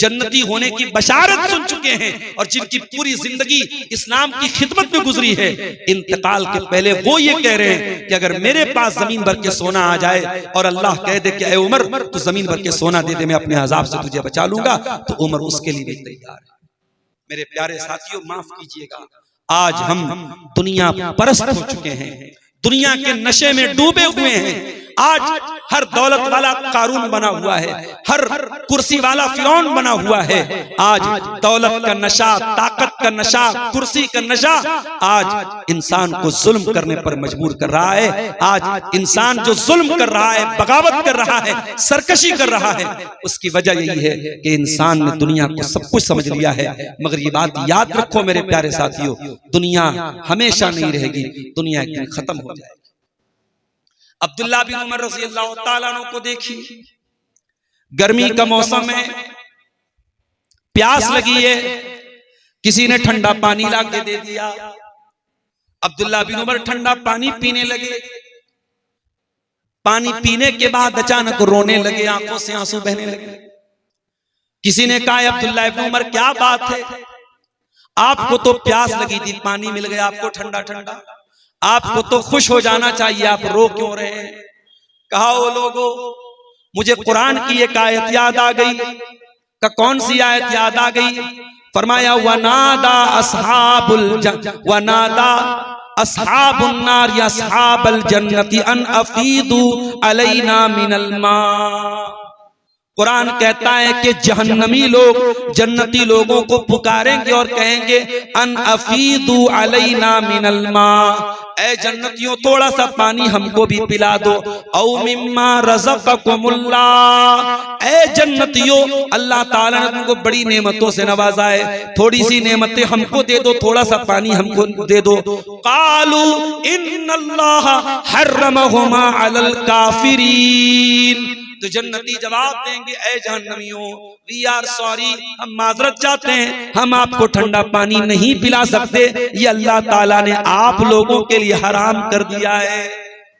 जन्नती होने की बशारत सुन चुके हैं और जिनकी पूरी जिंदगी इस्लाम की खिदमत में गुजरी है, इंतकाल के पहले वो ये कह रहे हैं कि अगर मेरे पास जमीन भर के सोना आ जाए और अल्लाह कह दे कि ऐ उमर तू जमीन भर के सोना दे दे, मैं अपने अजाब से तुझे बचा लूंगा, तो उमर उसके लिए भी तैयार है। मेरे प्यारे साथियों, माफ कीजिएगा, आज हम दुनिया परस्त हो चुके हैं, दुनिया के नशे में डूबे हुए हैं। आज हर दौलत वाला कारून बना हुआ है, हर कुर्सी वाला फिरौन बना हुआ है। आज दौलत का नशा, ताकत का नशा, कुर्सी का नशा आज इंसान को जुल्म करने पर मजबूर कर रहा है। आज इंसान जो जुल्म कर रहा है, बगावत कर रहा है, सरकशी कर रहा है, उसकी वजह यही है कि इंसान ने दुनिया को सब कुछ समझ लिया है। मगर ये बात याद रखो मेरे प्यारे साथियों, दुनिया हमेशा नहीं रहेगी, दुनिया एक दिन खत्म हो जाएगी। अब्दुल्ला बिन उमर रज़ियल्लाहु ताला अन्हु को देखिए, गर्मी का मौसम है, प्यास लगी है, किसी ने ठंडा पानी ला के दे दिया। अब्दुल्ला बिन उमर ठंडा पानी पीने लगे। पानी पीने के बाद अचानक रोने लगे, आंखों से आंसू बहने लगे। किसी ने कहा, अब्दुल्ला बिन उमर क्या बात है, आपको तो प्यास लगी थी, पानी मिल गया आपको ठंडा ठंडा, आपको तो खुश हो जाना चाहिए, आप रो क्यों रहे हैं? कहा, ओ लोगों, मुझे कुरान की एक आयत याद आ गई। का कौन सी आयत याद आ गई? फरमाया, वनादा अस्हाबुन नार या अस्हाबल जन्नति अन अफीदू अलैना मिनल मा। कुरान कहता है कि जहन्नमी लोग जन्नती लोगों को पुकारेंगे और कहेंगे, अन अफीदू अलैना मिनल मा, ऐ जन्नतियों थोड़ा सा पानी हमको भी पिला दो। औ मिम्मा रज़क़कुमुल्लाह, ऐ जन्नतियों अल्लाह ताला ने तुमको बड़ी नेमतों से नवाजा है, थोड़ी सी नेमतें हमको दे दो, थोड़ा सा पानी हमको दे दो। क़ालू इन्नल्लाह हर्रमहुमा अलल काफिरीन, तो जन्नती जवाब देंगे, ऐ जहन्नमियों, वी आर सॉरी, हम माजरत चाहते हैं, हम आपको ठंडा पानी नहीं पिला सकते, ये अल्लाह ताला ने आप लोगों के लिए हराम कर दिया है।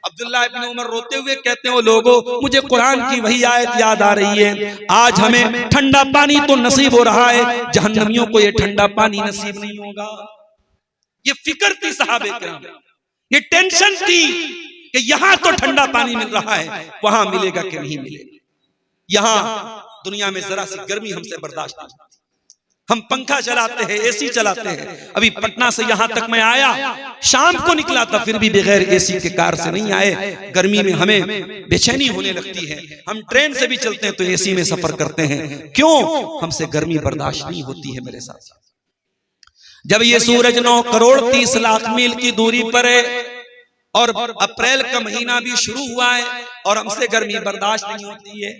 अब्दुल्लाह इब्न उमर रोते हुए कहते हैं, लोगों मुझे कुरान की वही आयत याद आ रही है, आज हमें ठंडा पानी तो नसीब हो रहा है, जहन्नमियों को ये ठंडा पानी नसीब नहीं होगा। ये फिक्र थी सहाबे किराम, ये टेंशन थी कि यहां तो ठंडा पानी मिल रहा है, वहां मिलेगा कि नहीं मिलेगा। यहां दुनिया में जरा सी गर्मी हमसे बर्दाश्त नहीं होती, हम पंखा चलाते हैं, एसी चलाते हैं। अभी पटना से यहां तक मैं आया, शाम को निकला था, फिर भी बगैर एसी के कार से नहीं आए। गर्मी में हमें बेचैनी होने लगती है, हम ट्रेन से भी चलते हैं तो एसी में सफर करते हैं। क्यों? हमसे गर्मी बर्दाश्त नहीं होती है मेरे साथ। जब ये सूरज 9 करोड़ 30 लाख मील की दूरी पर है और अप्रैल का महीना भी शुरू हुआ है और हमसे गर्मी बर्दाश्त नहीं होती है।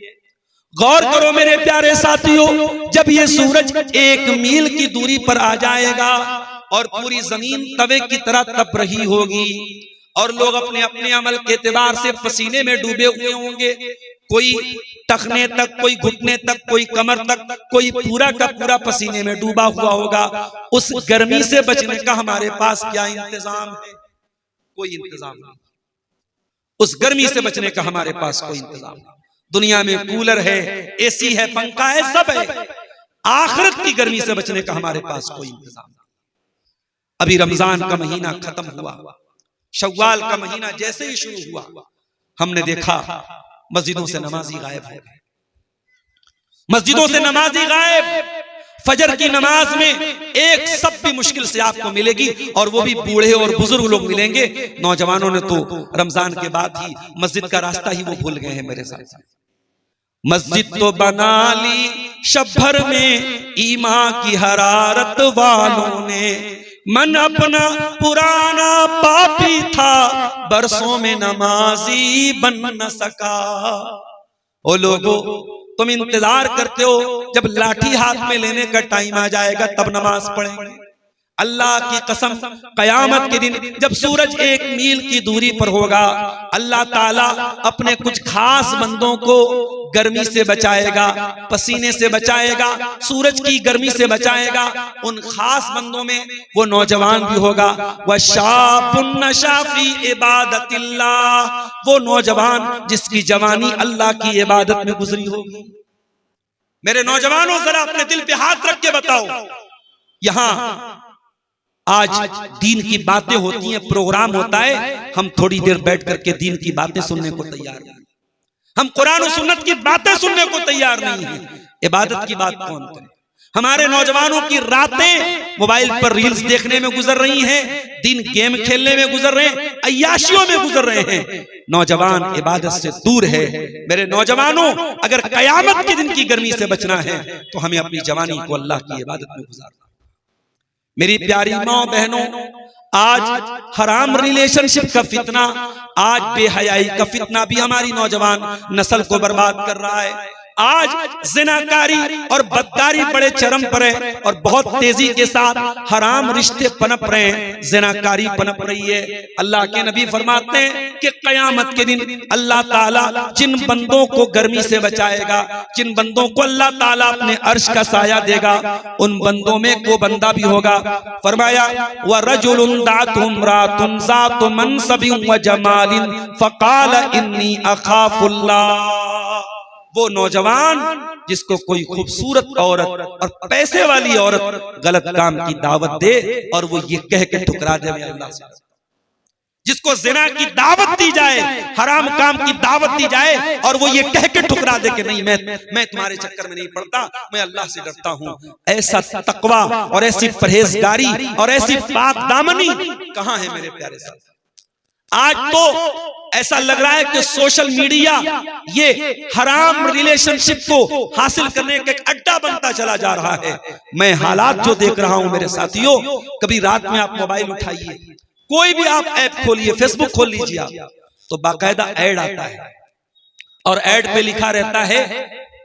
गौर करो मेरे प्यारे साथियों, जब ये सूरज 1 मील की दूरी पर आ जाएगा और पूरी जमीन तवे की तरह तप रही होगी और लोग अपने अपने अमल के एतबार से पसीने में डूबे हुए होंगे, कोई टखने तक, कोई घुटने तक, कोई कमर तक, कोई पूरा का पूरा पसीने में डूबा हुआ होगा। उस गर्मी से बचने का हमारे पास क्या इंतजाम है? कोई इंतजाम नहीं। उस गर्मी से बचने का हमारे पास कोई इंतजाम नहीं। दुनिया में कूलर है, एसी है, पंखा है, सब है। आखिरत की गर्मी से बचने का हमारे पास कोई इंतजाम नहीं। अभी रमजान का महीना खत्म हुआ, शव्वाल का महीना जैसे ही शुरू हुआ, हमने देखा मस्जिदों से नमाजी गायब हो गए, मस्जिदों से नमाजी गायब। फजर की नमाज में एक सब भी मुश्किल से आपको मिलेगी और वो भी बूढ़े और बुजुर्ग लोग मिलेंगे। नौजवानों ने तो रमजान के बाद ही मस्जिद का रास्ता ही वो भूल गए हैं मेरे साथ। मस्जिद तो बना ली शब भर में ईमान की हरारत वालों ने, मन अपना पुराना पापी था, बरसों में नमाजी बन न सका। ओ लोगों, तुम इंतजार करते हो जब लाठी हाथ में लेने का टाइम आ जाएगा तब नमाज पढ़ेंगे। अल्लाह की कसम, कयामत के दिन जब सूरज 1 मील की दूरी पर होगा, अल्लाह ताला अपने कुछ खास बंदों को गर्मी से बचाएगा, पसीने से बचाएगा, सूरज की गर्मी से बचाएगा। उन खास बंदों में वो नौजवान भी होगा, वह शाबुन नशा फी इबादतिल्लाह, वो नौजवान जिसकी जवानी अल्लाह की इबादत में गुजरी होगी। मेरे नौजवानों, जरा अपने दिल पे हाथ रख के बताओ, यहां आज दीन की बातें होती हैं, प्रोग्राम होता है, हम थोड़ी देर बैठ करके दीन की बातें सुनने को तैयार नहीं, हम कुरान और सुन्नत की बातें सुनने को तैयार नहीं है। इबादत की बात कौन करे? हमारे नौजवानों की रातें मोबाइल पर रील्स देखने में गुजर रही हैं, दिन गेम खेलने में गुजर रहे हैं, अय्याशियों में गुजर रहे हैं। नौजवान इबादत से दूर है। मेरे नौजवानों, अगर कयामत के दिन की गर्मी से बचना है तो हमें अपनी जवानी को अल्लाह की इबादत में गुजारना। मेरी प्यारी माँ बहनों, आज हराम रिलेशनशिप का फितना, आज बेहयाई का फितना भी हमारी नौजवान नस्ल को बर्बाद कर रहा है। आज ज़िनाकारी और बदकारी बड़े चरम पर है और बहुत तेजी के साथ हराम रिश्ते पनप रहे हैं, ज़िनाकारी पनप रही है। अल्लाह के नबी फरमाते हैं कि कयामत के दिन अल्लाह ताला जिन बंदों को गर्मी से बचाएगा, जिन बंदों को अल्लाह ताला अपने अर्श का साया देगा, उन बंदों में को बंदा भी होगा। फरमाया व रजुलुन दातुम रातुन ज़ातु मनसबिन व जमालिन फ़क़ाल इन्नी अख़ाफ़ुल्लाह, वो नौजवान जिसको कोई खूबसूरत औरत और पैसे वाली औरत गलत काम की दावत दे और वो ये कह के ठुकरा दे मैं अल्लाह से, जिसको ज़िना की दावत दी जाए, हराम काम की दावत दी जाए और वो ये कह के ठुकरा दे कि नहीं मैं तुम्हारे चक्कर में नहीं पड़ता, मैं अल्लाह से डरता हूँ। ऐसा तकवा और ऐसी परहेजगारी और ऐसी पाक दामनी कहाँ है मेरे प्यारे साथ? आज तो ऐसा लग रहा है कि सोशल मीडिया ये हराम रिलेशनशिप को हासिल करने का एक अड्डा बनता चला जा रहा है। मैं हालात जो देख रहा हूं मेरे साथियों, कभी रात में आप मोबाइल उठाइए, कोई भी आप ऐप खोलिए, फेसबुक खोल लीजिए आप, तो बाकायदा ऐड आता है और ऐड पे लिखा रहता है,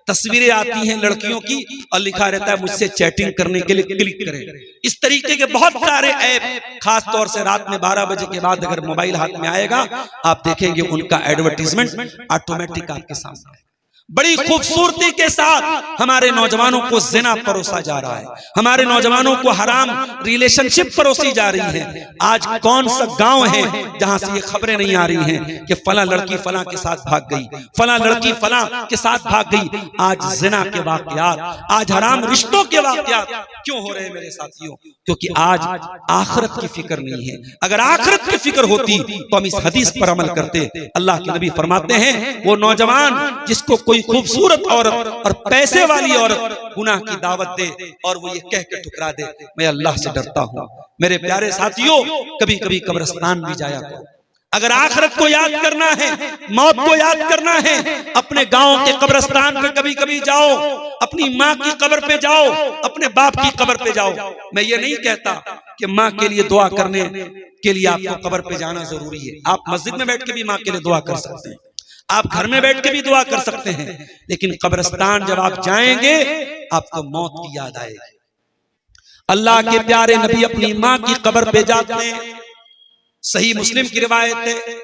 तस्वीरें आती हैं लड़कियों की और लिखा रहता है मुझसे चैटिंग करने के लिए क्लिक करें। इस तरीके के बहुत सारे ऐप, खास तौर से रात में 12 बजे के बाद अगर मोबाइल हाथ में आएगा, आप देखेंगे उनका एडवर्टीजमेंट ऑटोमेटिक आपके सामने। बड़ी खूबसूरती के साथ हमारे नौजवानों को जिना परोसा जा रहा है, हमारे नौजवानों को हराम रिलेशनशिप परोसी जा रही है। आज कौन सा गांव है जहां से ये खबरें नहीं आ रही हैं कि फला लड़की फला के साथ भाग गई, फला लड़की फला के साथ भाग गई। आज जिना के वाकयात, आज हराम रिश्तों के वाकयात क्यों हो रहे हैं मेरे साथियों? क्योंकि आज आखिरत की फिक्र नहीं है। अगर आखिरत की फिक्र होती तो हम इस हदीस पर अमल करते। अल्लाह के नबी फरमाते हैं, वो नौजवान जिसको कोई खूबसूरत औरत और पैसे वाली औरत गुनाह की दावत दे और वो ये कह के ठुकरा दे, मैं अल्लाह से डरता हूं। मेरे प्यारे साथियों, कभी कभी कब्रिस्तान भी जाया करो। अगर आखिरत को याद करना है, मौत को याद करना है, अपने गांव के कब्रिस्तान पे कभी कभी जाओ, अपनी माँ की कब्र पे जाओ, अपने बाप की कब्र पे जाओ। मैं ये नहीं कहता कि माँ के लिए दुआ करने के लिए आपको कब्र पे जाना जरूरी है। आप मस्जिद में बैठ के भी माँ के लिए दुआ कर सकते हैं, आप घर में बैठ के भी दुआ कर सकते हैं, लेकिन कब्रिस्तान जब आप जाएंगे आपको मौत की याद आएगी। अल्लाह के प्यारे नबी अपनी माँ की कब्र पे जाते हैं। सही मुस्लिम की रिवायत है,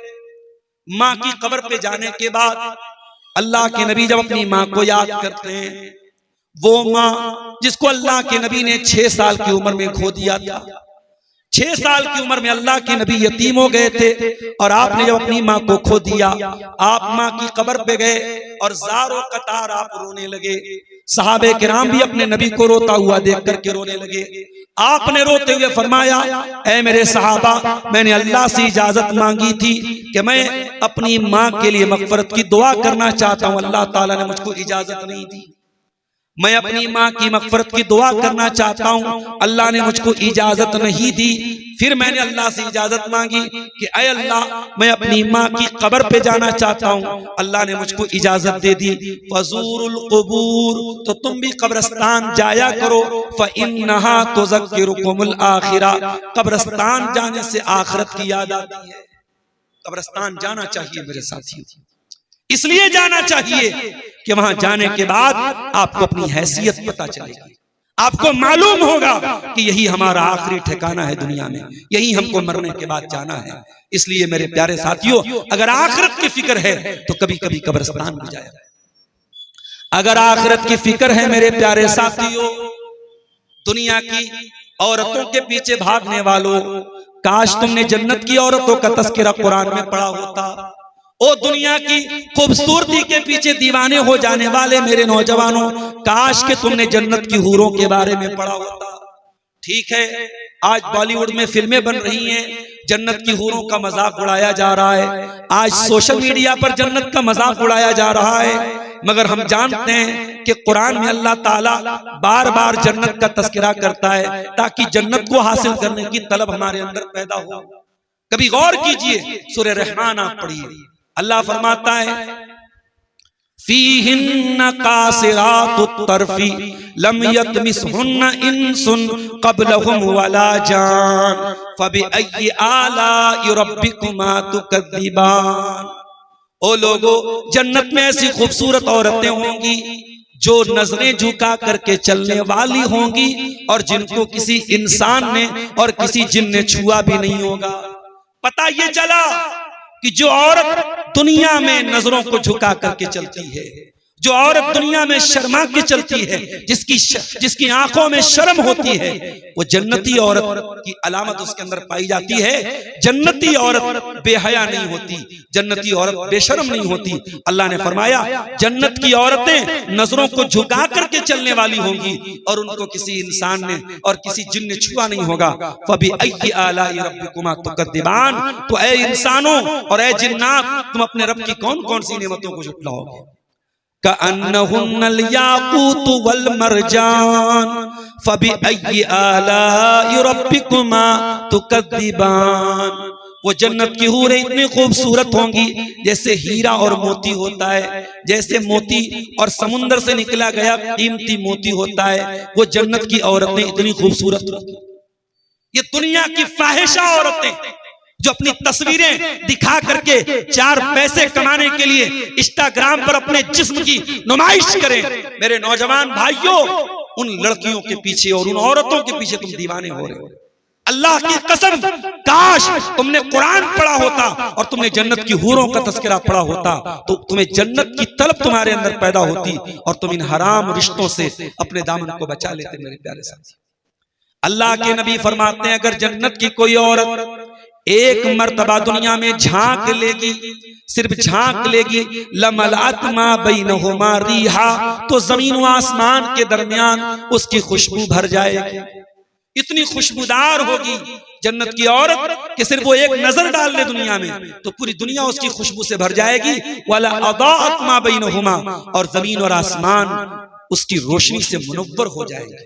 माँ की कब्र पे जाने के बाद अल्लाह के नबी जब अपनी माँ को याद करते हैं, वो माँ जिसको अल्लाह के नबी ने 6 साल की उम्र में खो दिया था, 6 साल की उम्र में अल्लाह के नबी यतीम हो गए थे और आपने जब अपनी माँ को खो दिया, आप माँ की कब्र पे गए और ज़ारो कतार आप रोने लगे। सहाबे किराम भी अपने नबी को रोता हुआ देख करके रोने लगे। आपने रोते हुए फरमाया, ऐ मेरे सहाबा, मैंने अल्लाह से इजाजत मांगी थी कि मैं अपनी माँ के लिए मगफरत की दुआ करना चाहता हूँ, अल्लाह ताला ने मुझको इजाजत नहीं दी। मैं अपनी माँ की मगफरत की दुआ करना चाहता हूँ, अल्लाह ने मुझको इजाजत नहीं दी। फिर मैंने अल्लाह से इजाजत मांगी कि ऐ अल्लाह, मैं अपनी माँ की कब्र पे जाना चाहता हूँ, अल्लाह ने मुझको इजाजत दे दी। फज़ूरुल क़ुबूर, तो तुम भी कब्रिस्तान जाया करो। फ़इन्नहा तुज़क्किरुकुमुल आखिरा, कब्रिस्तान जाने से आखिरत की याद आती है। कब्रिस्तान जाना चाहिए मेरे साथियों, इसलिए जाना चाहिए कि वहां जाने के बाद आपको अपनी हैसियत पता चलेगी, आपको मालूम होगा कि यही हमारा आखिरी ठिकाना है दुनिया में, यही हमको मरने के बाद जाना है। इसलिए मेरे प्यारे साथियों, अगर आखिरत की फिक्र है तो कभी कभी कब्रिस्तान भी जाए। अगर आखिरत की फिक्र है मेरे प्यारे साथियों, दुनिया की औरतों के पीछे भागने वालों, काश तुमने जन्नत की औरतों का तस्करा कुरान में पढ़ा होता। ओ दुनिया की खूबसूरती के पीछे दीवाने हो जाने वाले मेरे नौजवानों, काश के तुमने जन्नत की हूरों के बारे में पढ़ा होता। ठीक है, आज बॉलीवुड में फिल्में बन रही हैं, जन्नत की हूरों का मजाक उड़ाया जा रहा है, आज सोशल मीडिया पर जन्नत का मजाक उड़ाया जा रहा है, मगर हम जानते हैं कि कुरान में अल्लाह ताला बार बार जन्नत का तस्करा करता है ताकि जन्नत को हासिल करने की तलब हमारे अंदर पैदा हो। कभी गौर कीजिए, सूरह रहमान आप पढ़िए, अल्लाह फरमाता है, फीहिन्ना कासिरातुत तर्फी लम यतमिसहुन्ना इंसुन क़ब्लहुम वला जान फबिअय्यि आलाइ रब्बिकुमा तुकज़्ज़िबान। ओ लोगो, जन्नत में ऐसी खूबसूरत औरतें होंगी जो नजरें झुका करके चलने वाली होंगी और जिनको किसी इंसान ने और किसी जिन ने छुआ भी नहीं होगा। पता ये चला कि जो औरत दुनिया में नजरों को झुका करके चलती है, जो औरत दुनिया में शर्मा के चलती है, जिसकी आंखों में शर्म होती है, वो जन्नती औरत की अलामत उसके अंदर पाई जाती है। जन्नती औरत बेहया नहीं होती, जन्नती औरत बेशर्म नहीं होती। अल्लाह ने फरमाया, जन्नत की औरतें नजरों को झुका करके चलने वाली होंगी और उनको किसी इंसान ने और किसी जिन ने छुआ नहीं होगा। फबिअय्यि आलाइ रब्बिकुमा तुकज़्ज़िबान, तो ऐ इंसानों और ऐ जिन्नात, तुम अपने रब की कौन कौन सी नेमतों को झुटलाओगे। कअन्नहुन्नल याक़ूत वल मरजान फबिअय्यि आलाइ रब्बिकुमा तुकज़्ज़िबान। वो जन्नत की हूरें इतनी खूबसूरत होंगी जैसे हीरा और मोती होता है, जैसे मोती और समुंदर से निकला गया कीमती मोती होता है, वो जन्नत की औरतें इतनी खूबसूरत होंगी। ये दुनिया की फाहिशा औरतें जो अपनी तस्वीरें दिखा करके 4 पैसे कमाने के लिए इंस्टाग्राम पर अपने जिस्म की नुमाइश करें, मेरे नौजवान भाइयों, उन लड़कियों के पीछे और उन औरतों के पीछे तुम दीवाने हो रहे हो। अल्लाह की कसम, काश तुमने कुरान पढ़ा होता और तुमने जन्नत की हूरों का तस्करा पढ़ा होता तो तुम्हें जन्नत की तलब तुम्हारे अंदर पैदा होती और तुम इन हराम रिश्तों से अपने दामन को बचा लेते। मेरे प्यारे साथी, अल्लाह के नबी फरमाते हैं अगर जन्नत की कोई औरत एक मर्तबा दुनिया में झांक लेगी, सिर्फ झांक लेगी, लमलअत मा बैनहुमा रिहा, तो जमीन व आसमान के दरमियान उसकी खुशबू भर जाएगी। इतनी खुशबूदार होगी जन्नत की औरत कि सिर्फ वो एक नजर डाल ले दुनिया में तो पूरी दुनिया उसकी खुशबू से भर जाएगी। वाला अदाअत मा बैनहुमा, और जमीन और आसमान उसकी रोशनी से मुनव्वर हो जाएंगे।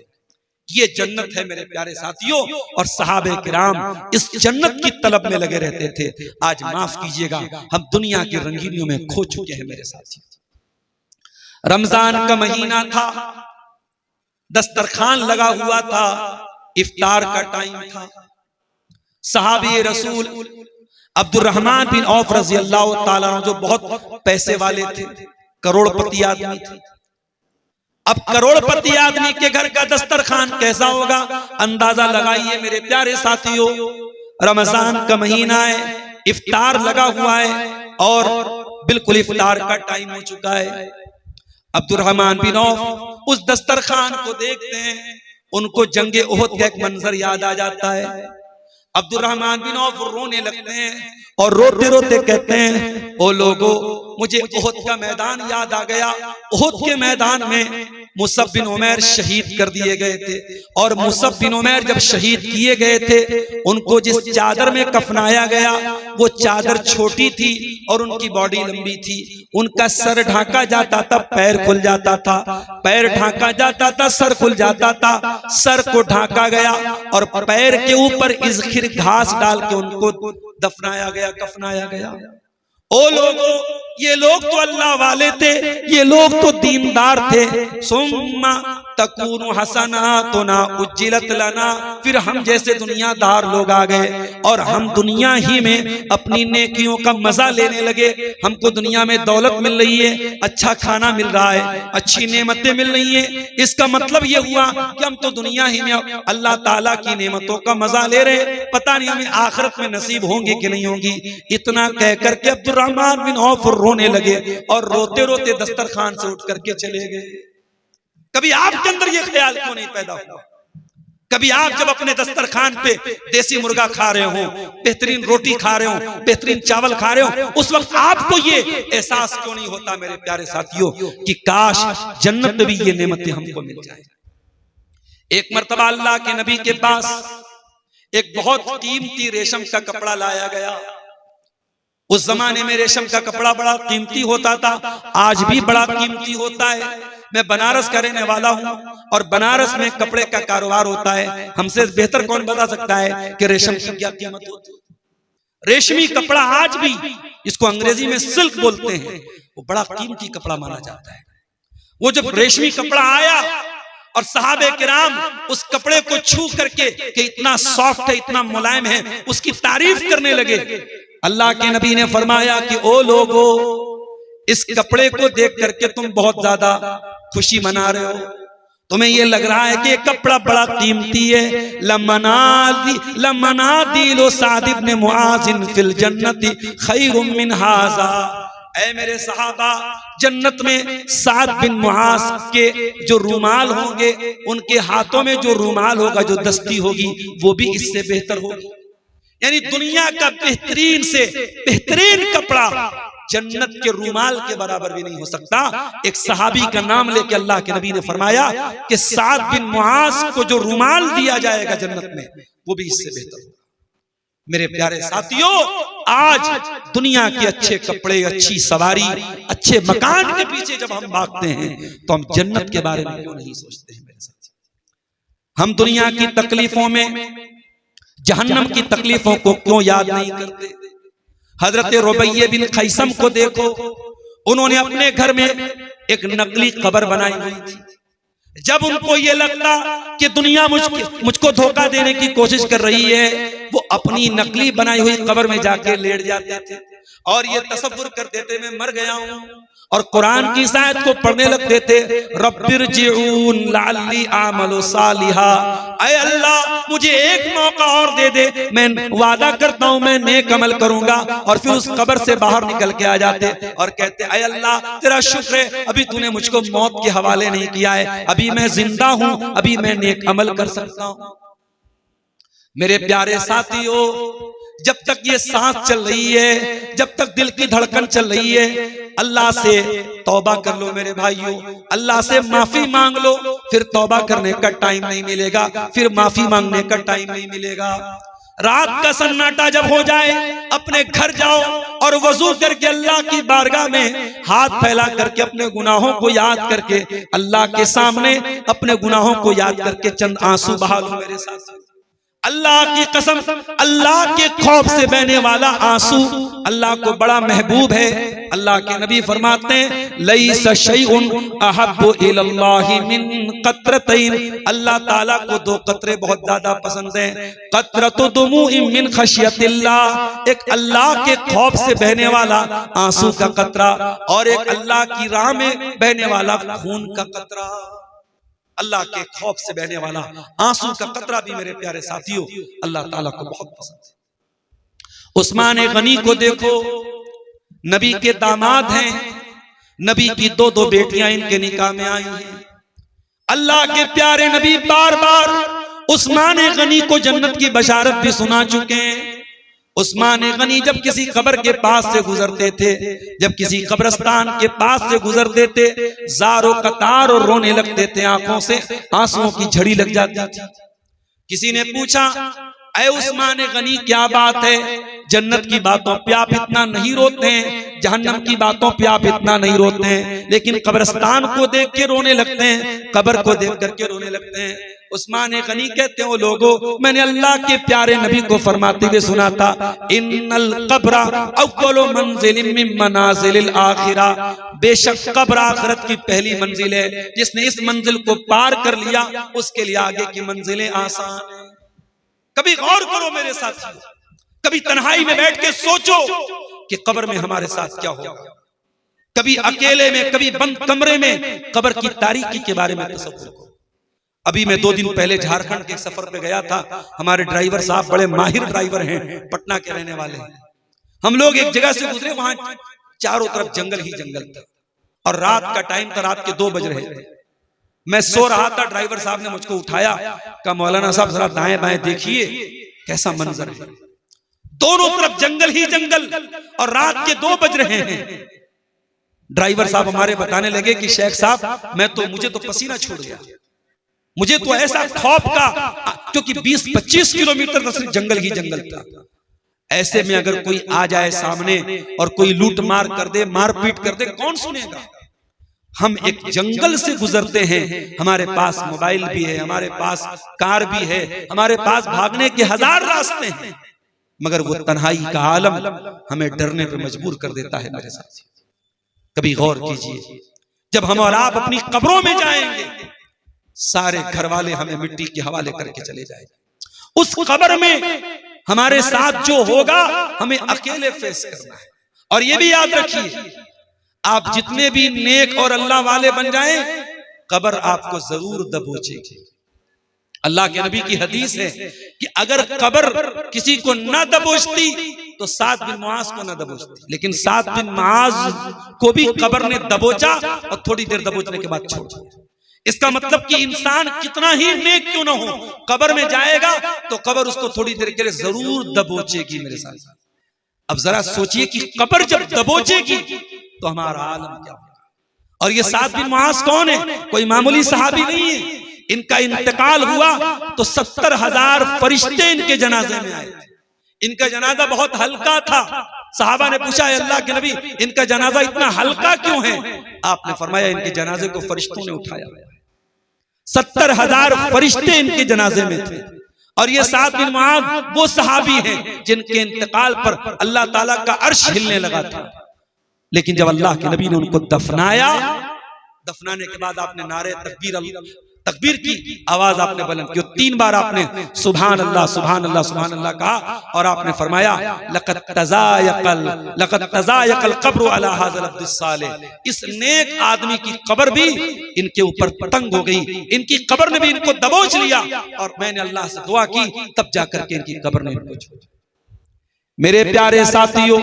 ये जन्नत है मेरे प्यारे साथियों। और सहाबे किराम इस जन्नत की तलब में लगे रहते थे। आज माफ कीजिएगा, हम दुनिया की रंगीनियों में खो चुके हैं मेरे साथी। रमजान का महीना था, दस्तरखान लगा हुआ था, इफ्तार का टाइम था। सहाबी रसूल अब्दुर्रहमान बिन औफ रजी अल्लाह ताला जो बहुत पैसे वाले थे, करोड़पति आदमी थे। अब करोड़पति आदमी के घर का दस्तरखान कैसा होगा, अंदाजा लगाइए मेरे प्यारे साथियों। रमजान का महीना है, इफ्तार लगा हुआ है और बिल्कुल इफ्तार का टाइम हो चुका है। अब्दुर्रहमान बिन औफ उस दस्तरखान को देखते हैं, उनको जंगे ओहद का एक मंजर याद आ जाता है। अब्दुर्रहमान बिन औफ रोने लगते हैं और रोते रोते कहते हैं, ओ लोगों, मुझे ओहद का मैदान याद आ गया। ओहद के मैदान में मुसअब बिन उमैर शहीद कर दिए गए थे और मुसअब बिन उमैर जब शहीद किए गए थे, उनको जिस चादर में कफनाया गया वो चादर छोटी थी और उनकी बॉडी लंबी थी। उनका सर ढांका जाता था, पैर खुल जाता था, पैर ढांका जाता था, सर खुल जाता था। सर को ढांका गया और पैर के ऊपर इज़खिर घास डाल के उनको दफनाया गया, कफनाया गया। ओ लोगों, ये लोग तो अल्लाह वाले थे, ये लोग तो दीनदार थे। सुम्मा तकूनु हसनातुना उज्जिलत लना, फिर हम जैसे दुनियादार लोग आ गए और हम दुनिया ही में अपनी नेकियों का मजा लेने लगे। हमको दुनिया में दौलत मिल रही है, अच्छा खाना मिल रहा है, अच्छी नेमतें मिल रही हैं। इसका मतलब ये हुआ कि हम तो दुनिया ही में अल्लाह ताला की नेमतों का मजा ले रहे, पता नहीं हमें आखिरत में नसीब होंगी कि नहीं होंगी। इतना कह करके अब्दुर्रहमान बिन औफ रोने लगे और रोते रोते दस्तरखान से उठ करके चले गए। कभी आपके अंदर ये ख्याल क्यों नहीं पैदा हुआ? कभी आप जब अपने दस्तरखान पे देसी मुर्गा खा रहे हो, बेहतरीन रोटी खा रहे हो, बेहतरीन चावल खा रहे हो, उस वक्त आपको ये एहसास क्यों नहीं होता मेरे प्यारे साथियों कि काश जन्नत में भी ये नेमतें हमको मिल जाए। एक मर्तबा अल्लाह के नबी के पास एक बहुत कीमती रेशम का कपड़ा लाया गया। उस जमाने में रेशम का कपड़ा बड़ा कीमती होता था, आज भी बड़ा कीमती होता है। मैं बनारस का रहने वाला हूं और बनारस में कपड़े का कारोबार होता है। हमसे बेहतर कौन बता सकता है कि रेशम की क्या कीमत होती है। रेशमी कपड़ा आज भी, इसको अंग्रेजी में सिल्क बोलते हैं, वो बड़ा कीमती कपड़ा माना जाता है। वो जब रेशमी कपड़ा आया और सहाबे किराम उस कपड़े को छू करके कि इतना सॉफ्ट है, इतना मुलायम है, उसकी तारीफ करने लगे। अल्लाह के नबी ने फरमाया कि ओ लोगो, इस कपड़े को देख करके तुम बहुत ज्यादा खुशी मना रहे हो, तुम्हें ये लग रहा है कि ये कपड़ा बड़ा कीमती है। लमनादिलो साद इब्न मुआज़ फिल जन्नति खैरुम मिन हाज़ा। ऐ मेरे सहाबा, जन्नत में साद बिन मुआज़ के जो रूमाल होंगे, उनके हाथों में जो रूमाल होगा, जो दस्ती होगी, वो भी इससे बेहतर होगी। यानी दुनिया का बेहतरीन से बेहतरीन कपड़ा जन्नत के रूमाल के बराबर भी नहीं हो सकता। एक सहाबी का नाम लेके अल्लाह के नबी ने फरमाया कि साद बिन मुआज़ को जो रूमाल दिया जाएगा जन्नत में, वो भी इससे बेहतर होगा। मेरे प्यारे साथियों, आज दुनिया के अच्छे कपड़े, अच्छी सवारी, अच्छे मकान के पीछे जब हम भागते हैं तो हम जन्नत के बारे में क्यों नहीं सोचते हैं मेरे साथी? हम दुनिया की तकलीफों में जहन्नम की तकलीफों को क्यों याद नहीं करते? हजरत रुबैया बिन खैसम को देखो, उन्होंने अपने घर में एक नकली कब्र बनाई हुई थी। जब उनको ये लगता कि दुनिया मुझको धोखा देने की कोशिश कर रही है, वो अपनी नकली बनाई हुई कब्र में जाके लेट जाते थे और ये तसव्वुर करते थे मैं मर गया हूं, और कुरान की आयत को पढ़ने लगते थे, रब्बिरजिऊन लअल्ली आमलु सालिहा। ऐ अल्लाह, मुझे एक मौका और दे दे, मैं वादा करता हूं मैं नेक अमल करूंगा। और फिर उस कब्र से बाहर निकल के आ जाते और कहते ऐ अल्लाह तेरा शुक्र है, अभी तूने मुझको मौत के हवाले नहीं किया है, अभी मैं जिंदा हूं, अभी मैं नेक अमल कर सकता हूं। मेरे प्यारे साथियों, जब तक ये सांस चल रही है, जब तक दिल की धड़कन चल रही है, अल्लाह से तौबा कर लो मेरे भाइयों, अल्लाह से माफी मांग लो। फिर तौबा करने का टाइम नहीं मिलेगा, फिर माफी मांगने का टाइम नहीं मिलेगा। रात का सन्नाटा जब हो जाए, अपने घर जाओ और वजू करके अल्लाह की बारगाह में हाथ फैला करके अपने गुनाहों को याद करके अल्लाह के सामने अपने गुनाहों को याद करके चंद आंसू बहा लो मेरे साथ। अल्लाह की कसम, अल्लाह के खौफ से बहने वाला आंसू अल्लाह को बड़ा महबूब है। अल्लाह के नबी फरमाते हैं लैसा शैउन अहब्बु इलल्लाहि मिन क़त्रतैन, अल्लाह ताला को दो कतरे बहुत ज्यादा पसंद हैं। क़त्रतु दुमूइन मिन खशियतिल्लाह, एक अल्लाह के खौफ से बहने वाला आंसू का कतरा, और एक अल्लाह की राह में बहने वाला खून का कतरा। अल्लाह के खौफ से बहने वाला आंसू का कतरा भी मेरे प्यारे साथियों अल्लाह ताला को बहुत पसंद है। उस्मान गनी को देखो, नबी के दामाद हैं, नबी की दो दो बेटियां इनके निकाह में आई हैं। अल्लाह के प्यारे नबी बार बार उस्मान गनी को जन्नत की बशारत भी सुना चुके हैं। उस्मान गनी जब किसी कब्र के पास से गुजरते थे, जब किसी कब्रस्तान के पास से गुजरते थे, ज़ारो कतार और रोने लगते थे, आंखों से आंसुओं की झड़ी लग जाती थी। किसी ने पूछा ऐ उस्मान गनी क्या बात है, जन्नत की बातों पे आप इतना नहीं रोते हैं, जहन्नम की बातों पे आप इतना नहीं रोते हैं, लेकिन कब्रस्तान को देख के रोने लगते हैं, कब्र को देख करके रोने लगते हैं। उस्मान गनी कहते हो लोगों, मैंने अल्लाह के प्यारे नबी को फरमाते हुए सुना था इन्नल कब्रा अव्वलु मंजिलिन मिन मनाजिलिल आखिरा, बेशक कब्र आखिरत की पहली मंजिल है, जिसने इस मंजिल को पार कर लिया उसके लिए आगे की मंजिलें आसान है। कभी गौर करो मेरे साथ, कभी तन्हाई में बैठ के सोचो कि कब्र में हमारे साथ क्या होगा, कभी अकेले में, कभी बंद कमरे में कब्र की तारीकी के बारे में तसव्वुर करो। अभी मैं 2 दिन पहले झारखंड के सफर पे गया था। हमारे ड्राइवर साहब बड़े माहिर ड्राइवर हैं, पटना के रहने वाले हैं। हम लोग एक जगह से गुजरे, वहां चारों तरफ जंगल ही जंगल था और रात का टाइम था, रात के 2 बज रहे थे। मैं सो रहा था, ड्राइवर साहब ने मुझको उठाया, कहा मौलाना साहब जरा दाएं बाएं देखिए कैसा मंजर है, दोनों तरफ जंगल ही जंगल और रात के 2 बज रहे हैं। ड्राइवर साहब हमारे बताने लगे कि शेख साहब मुझे तो पसीना छूट गया, मुझे तो ऐसा खौफ का, क्योंकि 20-25 किलोमीटर तक सिर्फ जंगल ही जंगल था। ऐसे में अगर कोई आ जाए सामने और कोई लूट मार कर दे, मारपीट कर दे, कौन सुनेगा। हम एक जंगल से गुजरते हैं, हमारे पास मोबाइल भी है, हमारे पास कार भी है, हमारे पास भागने के 1000 रास्ते हैं, मगर वो तन्हाई का आलम हमें डरने पर मजबूर कर देता है मेरे साथ। कभी गौर कीजिए, जब हम और आप अपनी कब्रों में जाएंगे, सारे घर वाले हमें मिट्टी के हवाले करके चले जाएंगे। उस कब्र में हमारे साथ जो होगा हमें अकेले फेस करना है। और ये भी याद रखिए, आप जितने भी नेक और अल्लाह वाले बन जाएं, कब्र आपको जरूर दबोचेगी। अल्लाह के नबी की हदीस है कि अगर कब्र किसी को न दबोचती तो 7 बिन मुआज को न दबोचती, लेकिन 7 बिन मुआज को भी कब्र ने दबोचा और थोड़ी देर दबोचने के बाद छोड़ दिया। इसका मतलब कि इंसान कितना ही नेक क्यों ना हो, कब्र में जाएगा तो कब्र उसको थोड़ी देर के लिए जरूर दबोचेगी मेरे साथ। अब जरा सोचिए कि कब्र जब दबोचेगी तो हमारा आलम क्या होगा। और ये 7 बिन मुआज कौन है? कोई मामूली सहाबी नहीं है। इनका इंतकाल हुआ तो 70,000 फरिश्ते इनके जनाजे में आए। इनका जनाजा बहुत हल्का था। सहाबा ने पूछा, अल्लाह के नबी इनका जनाजा इतना हल्का क्यों है? आपने फरमाया इनके जनाजे को फरिश्तों ने उठाया। 70,000 फरिश्ते इनके जनाजे में थे। और ये 7 बिन मुआज वो सहाबी हैं जिनके इंतकाल पर अल्लाह ताला का अर्श हिलने लगा था। लेकिन जब अल्लाह के नबी ने उनको दफनाया, दफनाने के बाद आपने नारे तकबीर की आवाज आपने बुलंद की, 3 बार आपने सुभान अल्लाह सुभान अल्लाह सुभान अल्लाह कहा और आपने फरमाया लक़द तज़ायक़ल क़ब्रु अला हाज़िल अब्दिस सालिह, इस नेक आदमी की कब्र भी इनके ऊपर तंग हो गई, इनकी कब्र ने भी इनको दबोच लिया और मैंने अल्लाह से दुआ की तब जाकर के इनकी कब्र ने इनको छोड़ा। मेरे प्यारे साथियों,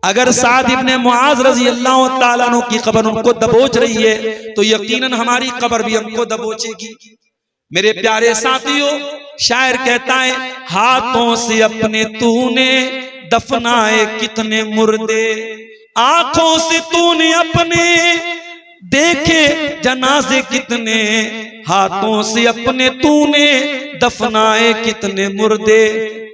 अगर साद इब्ने मुआज़ रज़ी अल्लाह ताला अन्हु की कब्र उनको दबोच रही है तो यकीनन हमारी कब्र भी हमको दबोचेगी। मेरे प्यारे साथियों, शायर कहता है हाथों से अपने तूने दफनाए कितने मुर्दे, आंखों से तूने अपने देखे जनाजे कितने, हाथों से अपने तूने दफनाए कितने मुर्दे,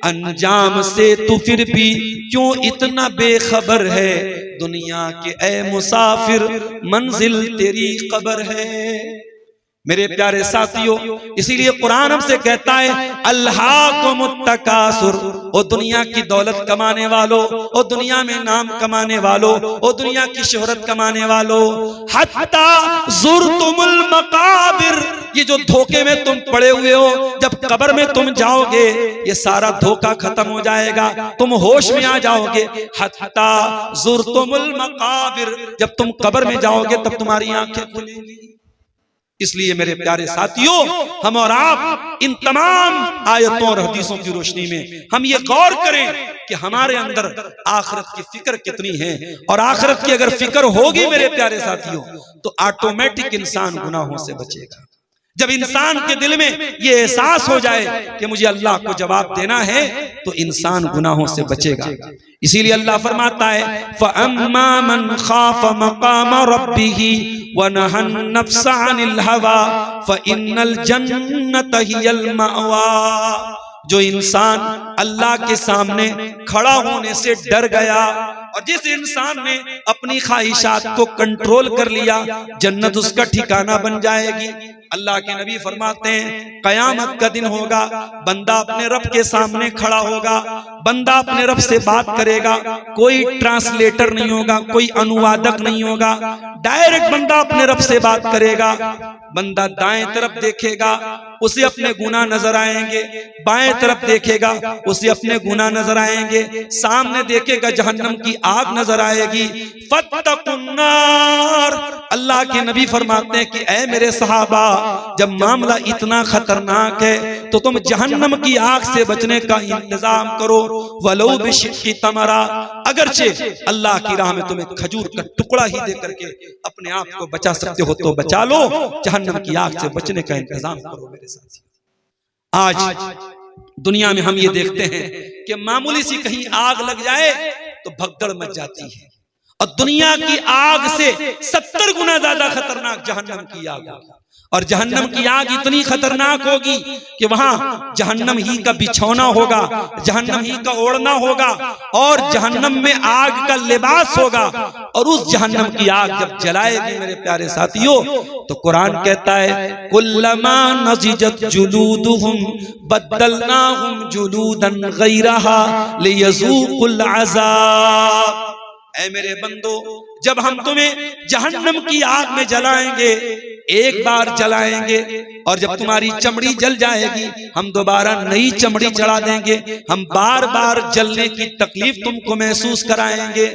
अंजाम से तू फिर भी क्यों इतना बेखबर है, दुनिया के ए मुसाफिर मंजिल तेरी कब्र है। मेरे प्यारे साथियों, इसीलिए कुरान हमसे कहता है अल्हाकुमुत तकासुर, ओ दुनिया की दौलत कमाने वालों, ओ दुनिया में नाम कमाने वालों, ओ दुनिया की शोहरत कमाने वालों, हत्ता ज़ुरतुमुल मकाबिर, ये जो धोखे में तुम पड़े हुए हो, जब कब्र में तुम जाओगे ये सारा धोखा खत्म हो जाएगा, तुम होश में आ जाओगे। हत्ता ज़ुरतुमुल मकाबिर, जब तुम कब्र में जाओगे तब तुम्हारी आंखें खुलेंगी। इसलिए मेरे प्यारे साथियों, हम और आप इन तमाम आयतों और हदीसों की रोशनी में हम ये गौर करें कि हमारे अंदर आखिरत की फिक्र कितनी है, और आखिरत की अगर फिक्र होगी मेरे प्यारे साथियों तो ऑटोमेटिक इंसान गुनाहों से बचेगा। जब इंसान के दिल में ये एहसास हो जाए कि मुझे अल्लाह को जवाब देना है तो इंसान गुनाहों से बचेगा। इसीलिए अल्लाह फरमाता है फ़अम्मा मन खाफ़ मक़ाम रब्बिही व नहन नफ्स अनिल हवा फ़इन्नल जन्नत हियल मअवा, जो इंसान अल्लाह के सामने खड़ा होने से डर गया और जिस इंसान ने अपनी ख्वाहिशात को कंट्रोल कर लिया, जन्नत उसका ठिकाना बन जाएगी। अल्लाह के नबी फरमाते हैं कयामत का दिन होगा, बंदा अपने रब के सामने खड़ा होगा, बंदा अपने रब से बात करेगा, कोई ट्रांसलेटर नहीं होगा, कोई अनुवादक नहीं होगा, डायरेक्ट बंदा अपने रब से बात करेगा। बंदा दाएं तरफ देखेगा उसे अपने गुनाह नजर आएंगे, बाएं तरफ देखेगा उसे अपने गुनाह नजर आएंगे, सामने देखेगा जहन्नम की आग नजर आएगी। फत्तकुन्नार, अल्लाह के नबी फरमाते हैं कि ऐ मेरे सहाबा, जब मामला इतना खतरनाक है तो तुम जहन्नम की आग से बचने का इंतजाम करो, वलो बिशिक्की तमरा, अगरचे अल्लाह की राह में तुम्हें खजूर का टुकड़ा ही दे करके अपने आप को बचा सकते हो तो बचा लो, जहन्नम की आग से बचने का इंतजाम करो। मेरे साथ आज दुनिया में हम ये देखते हैं कि मामूली सी कहीं आग लग जाए तो भगदड़ मच जाती है, और दुनिया की आग से 70 गुना ज्यादा खतरनाक जहन्नम की आग होगी। और जहन्नम की आग इतनी खतरनाक होगी कि वहां जहन्नम ही का बिछौना होगा, जहन्नम ही का ओढ़ना होगा, और जहन्नम में आग का लिबास होगा। और उस जहन्नम की आग जब जलाएगी मेरे प्यारे साथियों, तो कुरान कहता है कुल्लमा नज़िजत जुलूदुहुम बद्दलनाहुम जुलूदन गैरहा लियज़ूक़ुल अज़ाब। ऐ मेरे बंदो, जब हम तुम्हें जहन्नम की आग में जलाएंगे, एक बार जलाएंगे, और जब तुम्हारी चमड़ी जल जाएगी हम दोबारा नई चमड़ी चढ़ा देंगे, हम बार बार जलने की तकलीफ तुमको महसूस कराएंगे।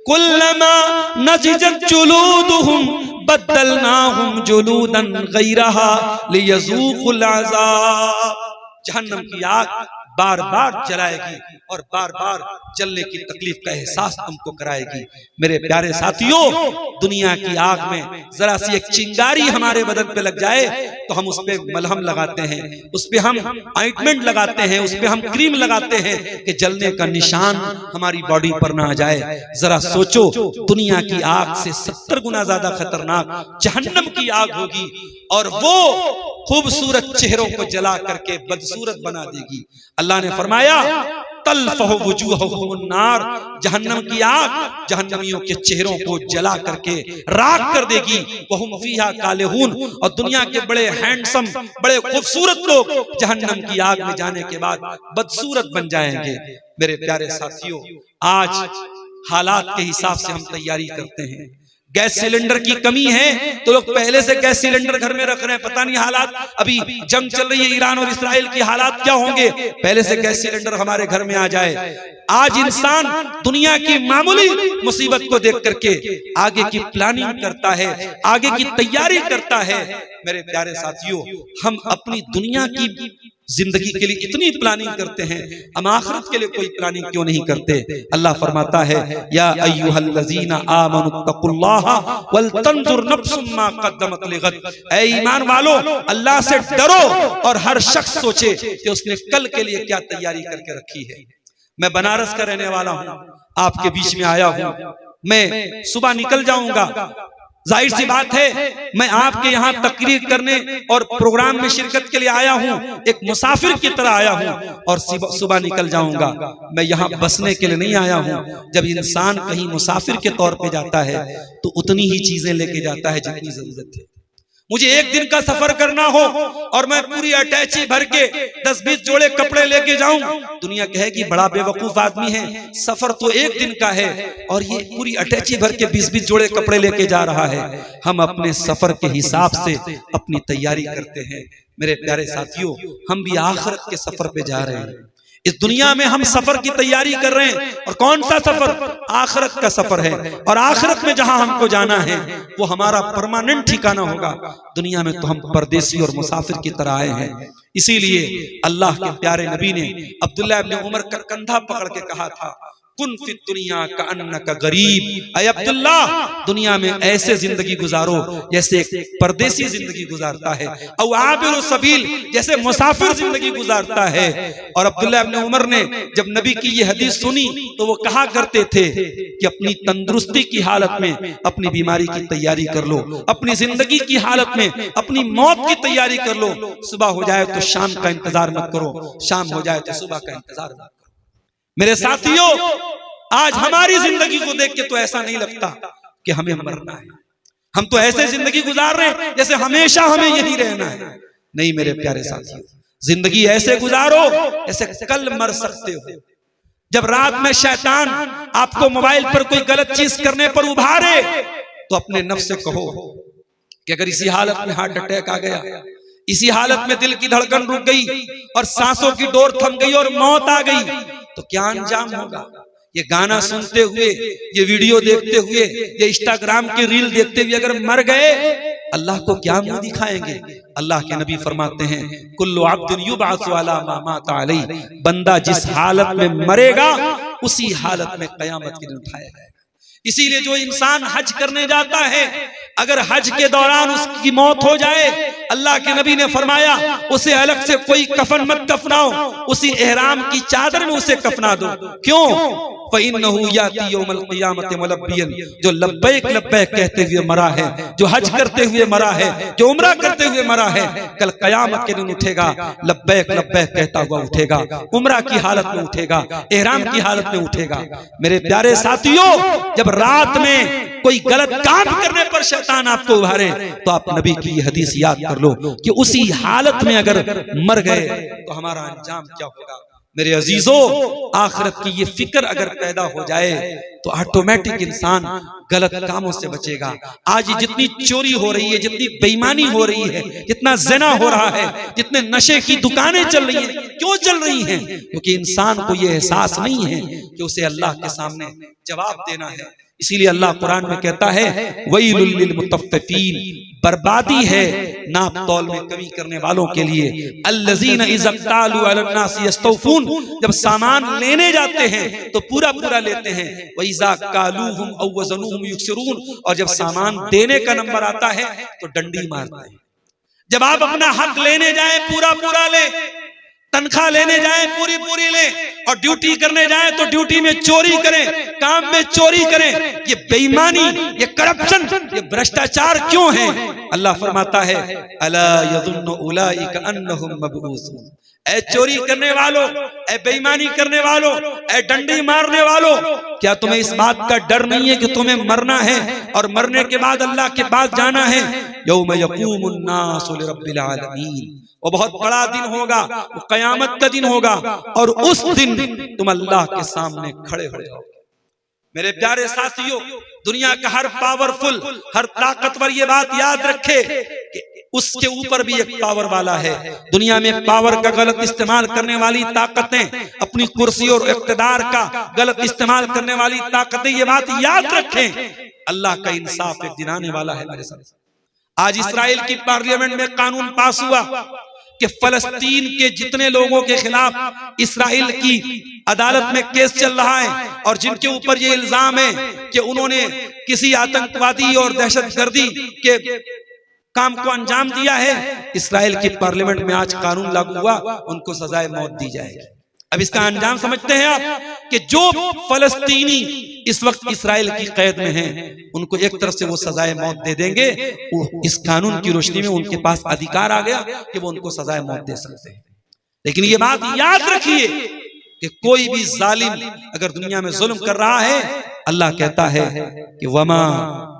कुल्लमा नज़िजत जुलूदुहुम बद्दलनाहुम जुलूदन गैरहा लियज़ूक़ुल अज़ाब। जहन्नम की आग बार बार जलाएगी और बार बार जलने की तकलीफ का एहसास तुमको कराएगी। मेरे प्यारे साथियों, दुनिया की आग में जरा सी एक चिंगारी हमारे बदन पे लग जाए तो हम उस पे मलहम लगाते हैं, उस पे हम ऑइंटमेंट लगाते हैं, उस पे हम क्रीम लगाते हैं कि जलने का निशान हमारी बॉडी पर ना आ जाए। जरा सोचो, दुनिया की आग से 70 गुना ज्यादा खतरनाक जहन्नम की आग होगी, और वो खूबसूरत चेहरों को जला करके बदसूरत बना देगी। अल्लाह ने फरमाया तल्फहु वुजूहहुमुन नार, जहन्नम की आग जहन्नमियों के चेहरों को जला करके राख कर देगी। वहुम फीहा कालिहून, और दुनिया के बड़े हैंडसम, बड़े खूबसूरत लोग जहन्नम की आग में जाने के बाद बदसूरत बन जाएंगे। मेरे प्यारे साथियों, आज हालात के हिसाब से हम तैयारी करते हैं, गैस सिलेंडर की कमी है तो लोग पहले से गैस सिलेंडर घर में रख रहे हैं। पता नहीं हालात, अभी जंग चल रही है ईरान और इस्राइल की, हालात क्या होंगे, पहले से गैस सिलेंडर हमारे घर में आ जाए। आज इंसान दुनिया की मामूली मुसीबत को देख करके आगे की प्लानिंग करता है, आगे की तैयारी करता है। मेरे प्यारे साथियों, हम अपनी दुनिया की जिंदगी के लिए इतनी प्लानिंग करते हैं, हम आखिरत के लिए कोई प्लानिंग क्यों नहीं करते। अल्लाह फरमाता है, या अय्युहल्लज़ीना आमनुत्तकुल्लाह वल तंजुर नफ्सुम मा क़द्दमत लिगद। ऐ ईमान वालो, अल्लाह से डरो और हर शख्स सोचे कि उसने कल के लिए क्या तैयारी करके रखी है। मैं बनारस का रहने वाला हूं, आपके बीच में आया हूं, मैं सुबह निकल जाऊंगा। जाहिर सी बात है, मैं आपके यहाँ तकरीर करने और प्रोग्राम में शिरकत के लिए आया हूँ, एक मुसाफिर की तरह आया हूँ और सुबह निकल जाऊंगा। मैं यहाँ बसने के लिए नहीं आया हूँ। जब इंसान कहीं मुसाफिर के तौर पे जाता है तो उतनी ही चीजें लेके जाता है जितनी जरूरत है। मुझे एक दिन का सफर करना हो और मैं पूरी अटैची भर के 10-20 जोड़े कपड़े लेके जाऊं, दुनिया कहेगी बड़ा बेवकूफ आदमी है, सफर तो एक दिन का है और ये पूरी अटैची भर के 20-20 जोड़े कपड़े लेके जा रहा है। हम अपने सफर के हिसाब से अपनी तैयारी करते हैं। मेरे प्यारे साथियों, हम भी आखिरत के सफर पे जा रहे हैं। इस दुनिया में हम सफर की तैयारी कर रहे हैं, और कौन सा सफर? आखिरत का सफर है। और आखिरत में जहां हमको जाना है वो हमारा परमानेंट ठिकाना होगा। दुनिया में तो हम परदेसी और मुसाफिर की तरह आए हैं। इसीलिए अल्लाह के प्यारे नबी ने अब्दुल्लाह इब्न उमर का कंधा पकड़ के कहा था, कुन फी दुनिया का अन्नका गरीब। अय अब्दुल्ला, दुनिया में ऐसे जिंदगी गुजारो जैसे एक परदेसी जिंदगी गुजारता है, और आबिरु सबील, जैसे मुसाफिर जिंदगी गुजारता है। और अब्दुल्ला इब्न उमर ने जब नबी की ये हदीस सुनी तो वो कहा करते थे कि अपनी तंदुरुस्ती की हालत में अपनी बीमारी की तैयारी कर लो, अपनी जिंदगी की हालत में अपनी मौत की तैयारी कर लो। सुबह हो जाए तो शाम का इंतजार मत करो, शाम हो जाए तो सुबह का इंतजार मत करो। मेरे साथियों, आज हमारी जिंदगी को देख के तो ऐसा नहीं लगता कि हमें मरना है। हम तो ऐसे जिंदगी गुजार रहे हैं जैसे हमेशा हमें यही रहना है। नहीं मेरे प्यारे साथियों, जिंदगी ऐसे गुजारो जैसे कल मर सकते हो। जब रात में शैतान आपको मोबाइल पर कोई गलत चीज करने पर उभारे तो अपने नफ्स से कहो कि अगर इसी हालत में हार्ट अटैक आ गया, इसी हालत में दिल की धड़कन रुक गई और सांसों की डोर थम गई और मौत आ गई तो क्या अंजाम होगा। ये गाना सुनते हुए, ये वीडियो देखते हुए, ये इंस्टाग्राम की रील देखते हुए अगर मर गए, अल्लाह को क्या मुंह दिखाएंगे। अल्लाह के नबी फरमाते हैं, कुल्लु अब्दिन युबअसु अला मा माता अलैहि, बंदा जिस हालत में मरेगा उसी हालत में कयामत के दिन उठाया जाएगा। इसीलिए जो इंसान हज करने जाता है, अगर हज के दौरान उसकी मौत हो जाए, अल्लाह के नबी ने फरमाया उसे अलग से कोई कफन मत कफनाओ, उसी एहराम की चादर में उसे कफना दो। क्यों? फ़इन्नहु याती यौमल क़ियामति मुलब्बियन, जो लब्बैक लब्बैक कहते हुए मरा है, जो हज करते हुए मरा है, जो उम्रा करते हुए मरा है, कल कयामत के दिन उठेगा, लब्बैक लब्बैक कहता हुआ उठेगा, उम्रा की हालत में उठेगा, एहराम की हालत में उठेगा। मेरे प्यारे साथियों, जब रात में कोई गलत काम करने पर शैतान आपको उभारे तो आप नबी की ये हदीस याद कर लो कि उसी हालत में अगर मर गए तो हमारा अंजाम क्या होगा। मेरे अजीजों, आखिरत की ये फिक्र अगर पैदा हो जाए तो ऑटोमेटिक इंसान गलत कामों से बचेगा। आज जितनी चोरी हो रही है, जितनी बेईमानी हो रही है, जितना ज़िना हो रहा है, जितने नशे की दुकानें चल रही हैं, क्यों चल रही हैं? क्योंकि इंसान को ये एहसास नहीं है कि उसे अल्लाह के सामने जवाब देना है। इसीलिए अल्लाह कुरान में कहता है, वैलुल लिल मुतफ्फिफीन, बर्बादी है नाप तौल में कमी करने वालों के लिए। अल्लज़ीना इज़ा क़ालू अलन नासी यस्तौफून, जब सामान लेने जाते हैं तो पूरा पूरा लेते हैं। वइज़ा क़ालूहुम औ वज़नूहुम युक्सिरून, और जब सामान देने का नंबर आता है तो डंडी मारते हैं। जब आप अपना हक लेने जाए पूरा पूरा ले, तनख्वाह लेने जाए पूरी पूरी ले, और ड्यूटी करने जाए तो ड्यूटी में चोरी करें, काम में चोरी करें। ये बेईमानी, ये करप्शन, ये भ्रष्टाचार क्यों है? अल्लाह फरमाता है, अला यज़ुन्नु उलाइका अन्नहुम मबऊसून। ऐ चोरी करने वालों, ऐ बेईमानी करने वालों, ऐ डंडी मारने वालों, क्या तुम्हें इस बात का डर नहीं है कि तुम्हें मरना है और मरने के बाद अल्लाह के पास जाना है? यौम यक़ूमुन नासु लिरब्बिल आलमीन, वो बहुत बड़ा दिन होगा, वो कयामत का दिन होगा, और उस दिन तुम अल्लाह के सामने खड़े हो जाओगे। मेरे प्यारे साथियों, दुनिया का हर पावरफुल, हर ताकतवर ये बात याद रखे कि उसके ऊपर भी एक पावर वाला है। दुनिया में पावर का गलत इस्तेमाल करने वाली ताकतें, अपनी कुर्सी और इक़्तिदार का गलत इस्तेमाल करने वाली ताकतें, ये बात याद रखें, अल्लाह का इंसाफ एक दिन आने वाला है मेरे साथ। आज इस्राइल की पार्लियामेंट में कानून पास हुआ कि फलस्तीन के जितने लोगों के खिलाफ इस्राइल की अदालत में केस चल रहा है और जिनके ऊपर ये इल्जाम है कि उन्होंने किसी आतंकवादी और दहशतगर्दी के काम को अंजाम दिया है, इस्राइल की पार्लियामेंट में आज कानून लागू हुआ, उनको सजाए मौत दी जाएगी। अब इसका अंजाम समझते हैं आप कि जो फलस्तीनी इस वक्त इस्राइल की कैद में हैं, उनको एक तरफ से वो सजाए मौत दे देंगे, वो इस कानून की रोशनी में उनके पास अधिकार आ गया कि वो उनको सजाए मौत दे सकते हैं। लेकिन ये बात याद रखिए कि कोई भी जालिम अगर दुनिया में जुल्म कर रहा है, अल्लाह कहता है कि वमा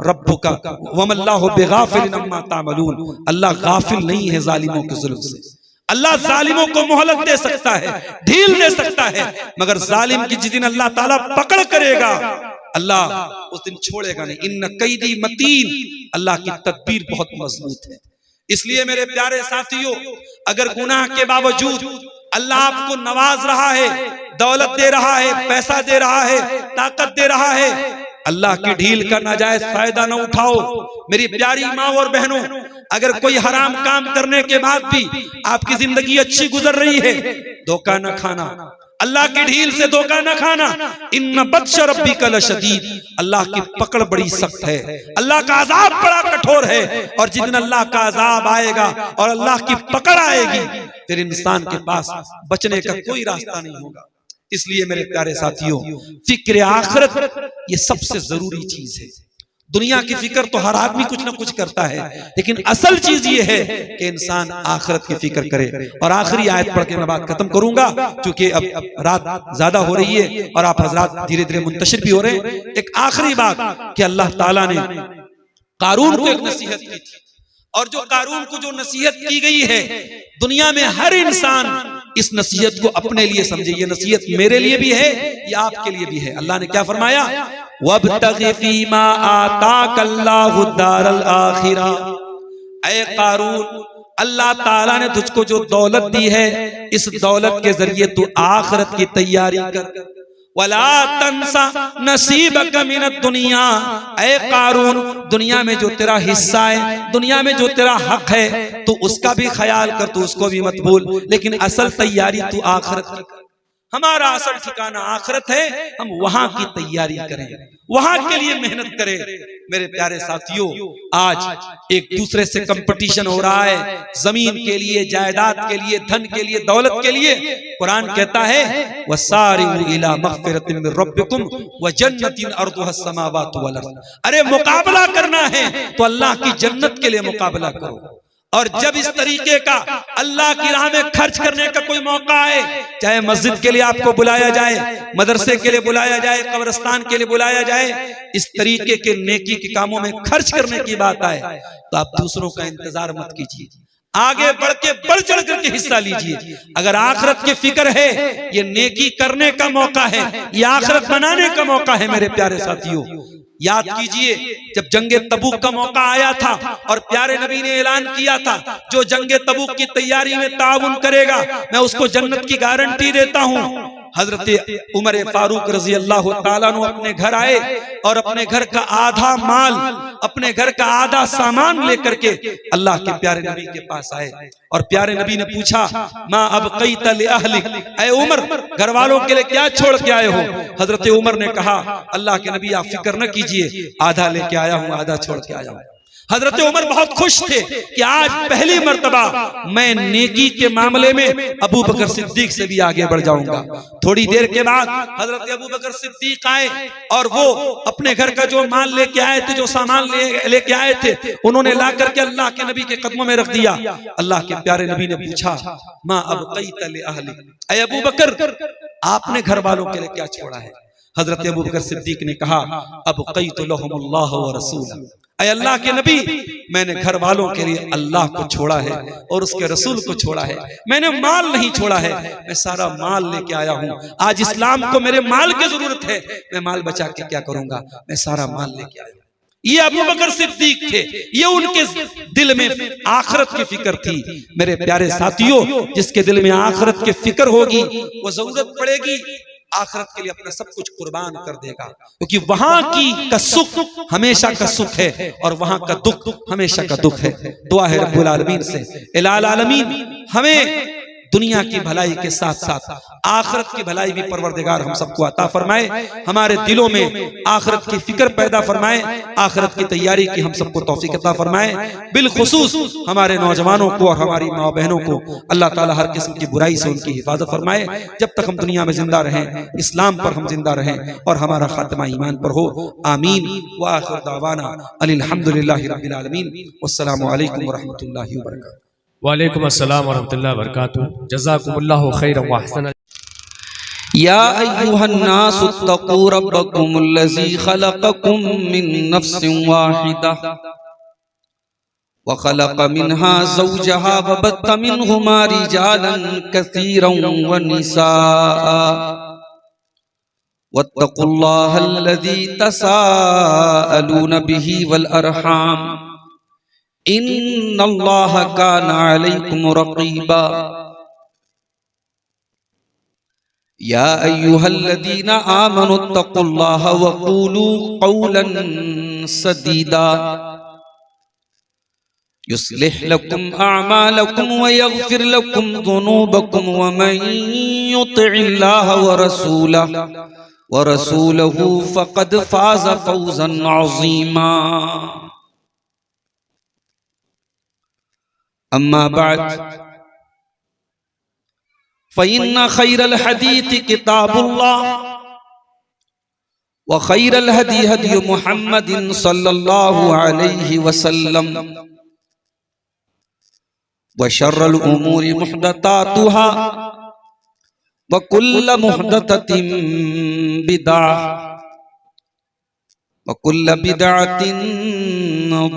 रब्बुका वमल्लाहु बिगाफिलिन अम्मा तामलून, अल्लाह गाफिल नहीं है जालिमों के जुल्म से। अल्लाह जालिमों को मोहलत दे सकता है, ढील दे सकता है, मगर जालिम की जिस दिन अल्लाह ताला पकड़ करेगा, अल्लाह उस दिन छोड़ेगा नहीं। इन्न कैदी मतीन, अल्लाह की तदबीर बहुत मजबूत है। इसलिए मेरे प्यारे साथियों, अगर गुनाह के बावजूद अल्लाह आपको नवाज रहा है, दौलत दे रहा है, पैसा दे रहा है, ताकत दे रहा है, अल्लाह की ढील का नाजायज फायदा न उठाओ। मेरी प्यारी माँ और बहनों, अगर कोई हराम काम करने के बाद भी आपकी जिंदगी अच्छी गुजर रही है, धोखा न खाना, अल्लाह की ढील से धोखा न खाना। इन्न बत्श रब्बिका लशदीद, अल्लाह की पकड़ बड़ी सख्त है, अल्लाह का अजाब बड़ा कठोर है। और जिस दिन अल्लाह का अजाब आएगा और अल्लाह की पकड़ आएगी, फिर इंसान के पास बचने का कोई रास्ता नहीं होगा। इसलिए मेरे प्यारे साथियों, फिक्र आखिरत ये सबसे जरूरी चीज है। दुनिया की फिक्र तो हर आदमी कुछ ना कुछ करता है, लेकिन असल चीज ये है कि इंसान आखिरत की फिक्र करे। और आखिरी आयत पढ़ के मैं बात खत्म करूंगा, क्योंकि अब रात ज्यादा हो रही है और आप हजरात धीरे धीरे मुंतशिर भी हो रहे हैं। एक आखिरी बात कि अल्लाह ताला ने कारून को एक नसीहत की थी, और जो कारून को जो नसीहत की गई है, दुनिया में हर इंसान इस नसीहत को अपने लिए समझे। ये नसीहत मेरे लिए भी है, ये आपके लिए भी है। अल्लाह ने क्या फरमाया, वब्तगि फीमा आताकल्लाहु दारल आखिरा। ऐ कारून, अल्लाह ताला ने तुझको जो दौलत दी है, इस दौलत के जरिए तू आखिरत की तैयारी कर। वला तंसा नसीबक मिनद दुनिया, ऐ कारून, दुनिया में जो तेरा हिस्सा है, दुनिया में जो तेरा हक है, तू उसका भी ख्याल कर, तू उसको भी मत भूल, लेकिन असल तैयारी तू आखिरत की कर। हमारा असल ठिकाना आखिरत है, हम वहां की तैयारी करें, वहां के लिए मेहनत करें। मेरे प्यारे साथियों, आज एक दूसरे से कंपटीशन हो रहा है, जमीन के लिए, जायदाद के लिए, धन के लिए, दौलत के लिए। कुरान कहता है वसारिउ इला मग़फ़िरतिन मिन रब्बिकुम व जन्नतिन अर्दुहा अस्समावातु वल अर्द। अरे मुकाबला करना है तो अल्लाह की जन्नत के लिए मुकाबला करो। और जब इस तरीके का अल्लाह की राह में खर्च करने का कोई मौका आए, चाहे मस्जिद के लिए आपको बुलाया जाए, मदरसे के लिए बुलाया जाए, कब्रिस्तान के लिए बुलाया जाए, इस तरीके के नेकी के कामों में खर्च करने की बात आए, तो आप दूसरों का इंतजार मत कीजिए, आगे बढ़ के बढ़ चढ़ करके हिस्सा लीजिए। अगर आखिरत की फिक्र है, ये नेकी करने का मौका है, ये आखिरत बनाने का मौका है। मेरे प्यारे साथियों, याद कीजिए, जब जंगे तबूक का मौका आया था और प्यारे नबी ने ऐलान किया था, जो जंगे तबूक की तैयारी में ताउन करेगा, मैं उसको जन्नत की गारंटी देता हूं। हजरत उमर फारूक रजी अल्लाह ताला अन्हु अपने घर आए और अपने घर का आधा माल, अपने घर का आधा सामान लेकर के अल्लाह के प्यारे नबी के पास आए। और प्यारे नबी ने पूछा, माँ अबक़ैत लिअहलिक, ऐ उमर, घर वालों के लिए क्या छोड़ के आए हो? हजरत उमर ने कहा, अल्लाह के नबी आप फिक्र न कीजिए, आधा लेके आया हूँ, आधा छोड़ के आया हूँ। हजरत उमर बहुत खुश थे कि आज पहली मर्तबा मैं नेकी के मामले में अबू बकर सिद्दीक से भी आगे बढ़ जाऊंगा। थोड़ी देर के बाद हजरत अबू बकर सिद्दीक आए और वो अपने घर का जो माल लेके आए थे, जो सामान लेके आए थे, उन्होंने ला करके अल्लाह के नबी के कदमों में रख दिया। अल्लाह के प्यारे नबी ने पूछा, माँ अबक़ैत लिअहलिक, ऐ अबू बकर, आपने घर वालों के लिए क्या छोड़ा है? हजरत अबू बकर सिद्दीक ने कहा, अब क़ैतु लहुमुल्लाह व रसूला, ऐ अल्लाह के नबी, मैंने घर वालों के लिए अल्लाह को छोड़ा है और उसके रसूल को छोड़ा है, मैंने माल नहीं छोड़ा है, मैं सारा माल लेके आया हूँ। आज इस्लाम को मेरे माल की जरूरत है, मैं माल बचा के क्या करूंगा, मैं सारा माल लेके आया हूँ। ये अबू बकर सिद्दीक थे, ये उनके दिल में आखिरत की फिक्र थी। मेरे प्यारे साथियों, जिसके दिल में आखिरत की फिक्र होगी वो जरूरत पड़ेगी आखिरत के लिए अपना सब कुछ कुर्बान कर देगा, क्योंकि वहां की का सुख हमेशा का सुख है और वहां का दुख हमेशा का दुख है। दुआ है रब्बुल आलमीन से, इलाल आलमीन हमें दुनिया की भलाई के साथ साथ आखिरत की भलाई भी परवरदिगार हम सबको अता फरमाए, हमारे दिलों में आखिरत की फिक्र पैदा फरमाए, आखिरत की तैयारी की हम सबको तौफीक अता फरमाए। बिलखुसूस हमारे नौजवानों को और हमारी माँ बहनों को अल्लाह ताला हर किस्म की बुराई से उनकी हिफाजत फरमाए। जब तक हम दुनिया में जिंदा रहें, इस्लाम पर हम जिंदा रहें और हमारा खात्मा ईमान पर हो। आमीन। व आखिर दावाना अनिल हम्दुलिल्लाहि रब्बिल आलमीन। वस्सलामु अलैकुम व रहमतुल्लाहि व बरकातुहू। वालेकुम अस्सलाम वरहमतुल्लाहि वबरकातुहू। जज़ाकुमुल्लाहु खैरन व अहसन। या अय्युहन्नासु इत्तक़ू रब्बकुमुल्लज़ी खलक़कुम मिन नफ्सिन वाहिदा व खलक़ मिन्हा ज़ौजहा व बत्थ मिन्हुमा रिजालन कसीरन व निसाअ वत्तक़ुल्लाहल्लज़ी तसाअलून बिही वल अरहाम इन्नल्लाह काना अलैकुम रक़ीबा। या अय्युहल्लज़ीना आमनुत्तक़ुल्लाह व क़ूलू क़ौलन सदीदा युस्लिह लकुम अअमालकुम व यग़फिर लकुम ज़ुनूबकुम व मन युतिइल्लाह व रसूलहू फ़क़द फ़ाज़ फ़ौज़न अज़ीमा। अम्मा बाद फ़इन्न खैरल हदीस किताबुल्लाह व खैरल हदी हदी मुहम्मदिन सल्लल्लाहु अलैहि वसल्लम व शर्रल उमूरि मुहदसातुहा व कुल्ल मुहदसतिन बिदअह व कुल्ल बिदअतिन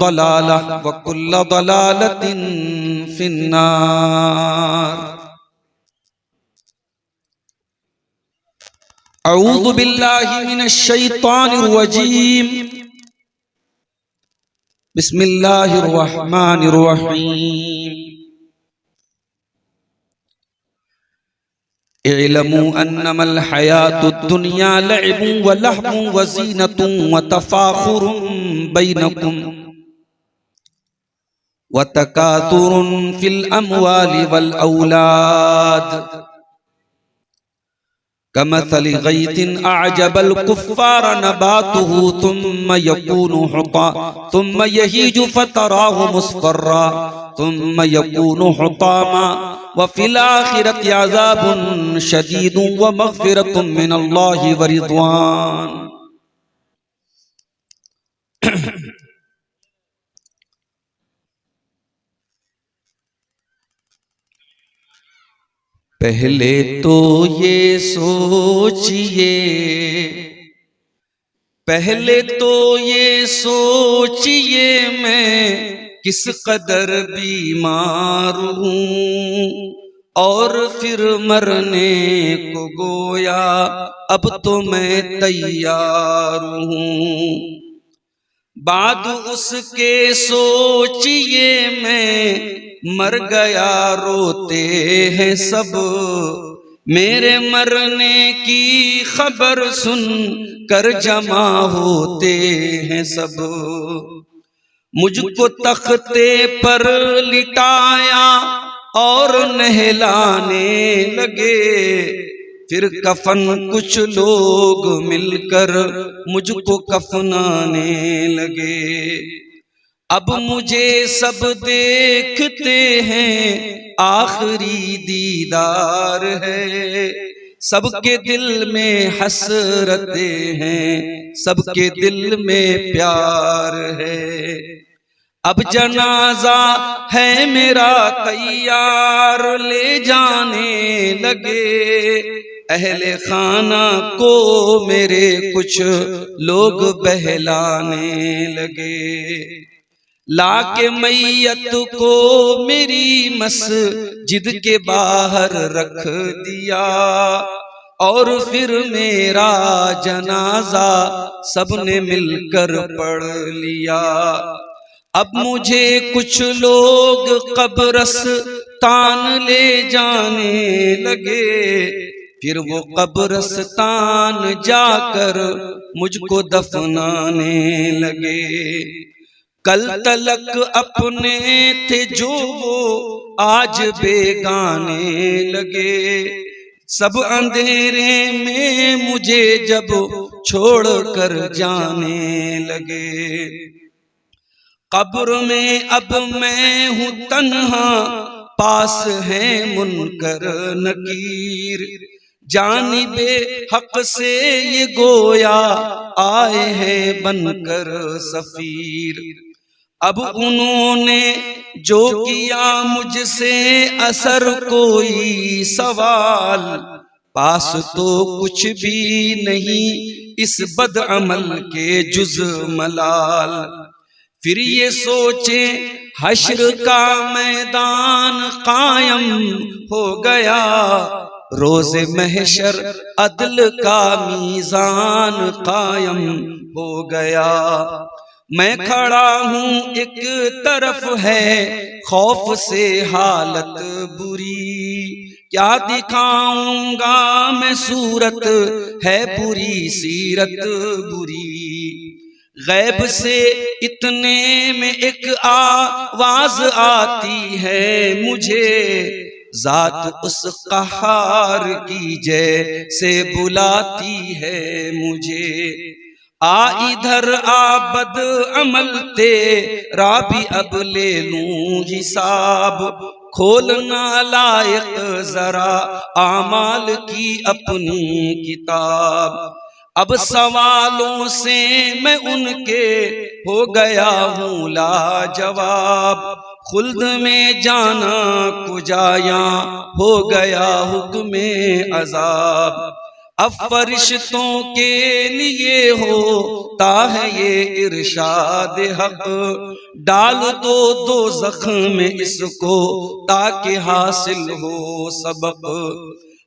दलालह व कुल्ल दलालतिन फिन्नार। अऊज़ु बिल्लाहि मिनश शैतानिर रजीम। बिस्मिल्लाहिर रहमानिर रहीम। इअलमू अन्नमल हयातुद दुनिया लअबुन व लहवुन व ज़ीनतुन व तफ़ाखुरुन बैनकुम व तकातुरुन फिल अमवालि वल औलाद कमथलि गैथिन अअजबल कुफ़्फ़ार नबातुहु थुम्म यहीजु फ़तराहु मुस्फ़र्रा थुम्म यकूनु हुतामा व फ़िल आख़िरति अज़ाबुन शदीदुन व मग़फ़िरतुन मिनल्लाहि व रिज़वान। पहले तो ये सोचिए, पहले तो ये सोचिए मैं किस कदर बीमार हूँ और फिर मरने को गोया अब तो मैं तैयार हूँ। बाद उसके सोचिए मैं मर गया रोते हैं सब, मेरे मरने की खबर सुन कर जमा होते हैं सब। मुझको तख्ते पर लिटाया और नहलाने लगे, फिर कफन कुछ लोग मिलकर मुझको कफनाने लगे। अब मुझे सब देखते हैं आखिरी दीदार है, सबके दिल में हसरतें हैं, सबके दिल में प्यार है। अब जनाजा है मेरा तैयार ले जाने लगे, अहले खाना को मेरे कुछ लोग बहलाने लगे। लाके मैयत को मेरी मस्जिद के बाहर रख दिया और फिर मेरा जनाजा सबने मिलकर पढ़ लिया। अब मुझे कुछ लोग कब्रस्तान ले जाने लगे, फिर वो कब्रस्तान जाकर मुझको दफनाने लगे। कल तलक अपने थे जो वो आज बेगाने लगे, सब अंधेरे में मुझे जब छोड़ कर जाने लगे। कब्र में अब मैं हूँ तन्हा, पास है मुनकर नकीर, जानिबे हक से ये गोया आए हैं बनकर सफीर। अब उन्होंने जो किया मुझसे असर कोई सवाल, पास तो कुछ भी नहीं इस बदअमल के जुज मलाल। फिर ये सोचे हश्र का मैदान कायम हो गया, रोज़े महशर अदल का मीज़ान कायम हो गया। मैं खड़ा हूँ एक तरफ है खौफ से हालत बुरी, क्या दिखाऊंगा मैं सूरत है बुरी सीरत बुरी। गैब से इतने में एक आवाज आती है मुझे, जात उस कहार की जैसे बुलाती है मुझे। आ इधर आ बद अमल तेरा भी अब ले लूं हिसाब, खोलना लायक जरा आमाल की अपनी किताब। अब सवालों से मैं उनके हो गया हूँ लाजवाब, खुल्द में जाना कुजाया हो गया हुक्म अजाब। अब फरिश्तों के लिए होता है ये इरशाद हक, डाल दो दोज़ख में इसको ताकि हासिल हो सबक।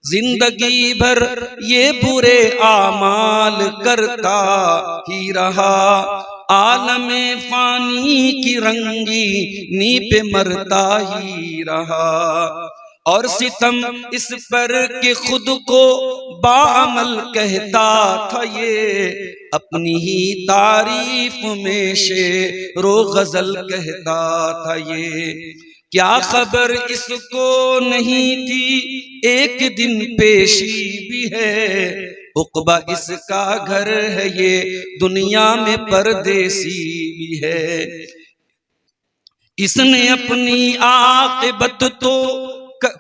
जिंदगी भर ये बुरे आमाल करता ही रहा, आलमे फानी की रंगीनी पे मरता ही रहा। और सितम इस पर कि खुद को बाअमल कहता था ये, अपनी ही तारीफ में शेरो गजल कहता था ये। क्या खबर इसको नहीं थी एक दिन पेशी भी है, उक़बा इसका घर है ये दुनिया में परदेसी भी है। इसने अपनी आक़िबत तो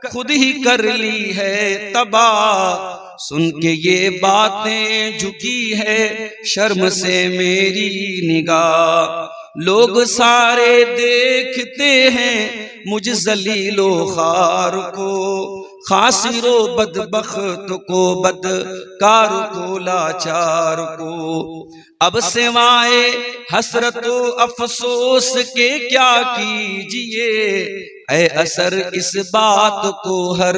खुद ही कर ली है तबाह, सुन के ये बातें झुकी है शर्म से मेरी निगाह। लोग सारे देखते हैं मुझ जलीलो खार को, खासिरो बदबख्त को बदकार को लाचार को। अब सिवाए हसरतो अफसोस के क्या कीजिए, ऐ असर इस बात को हर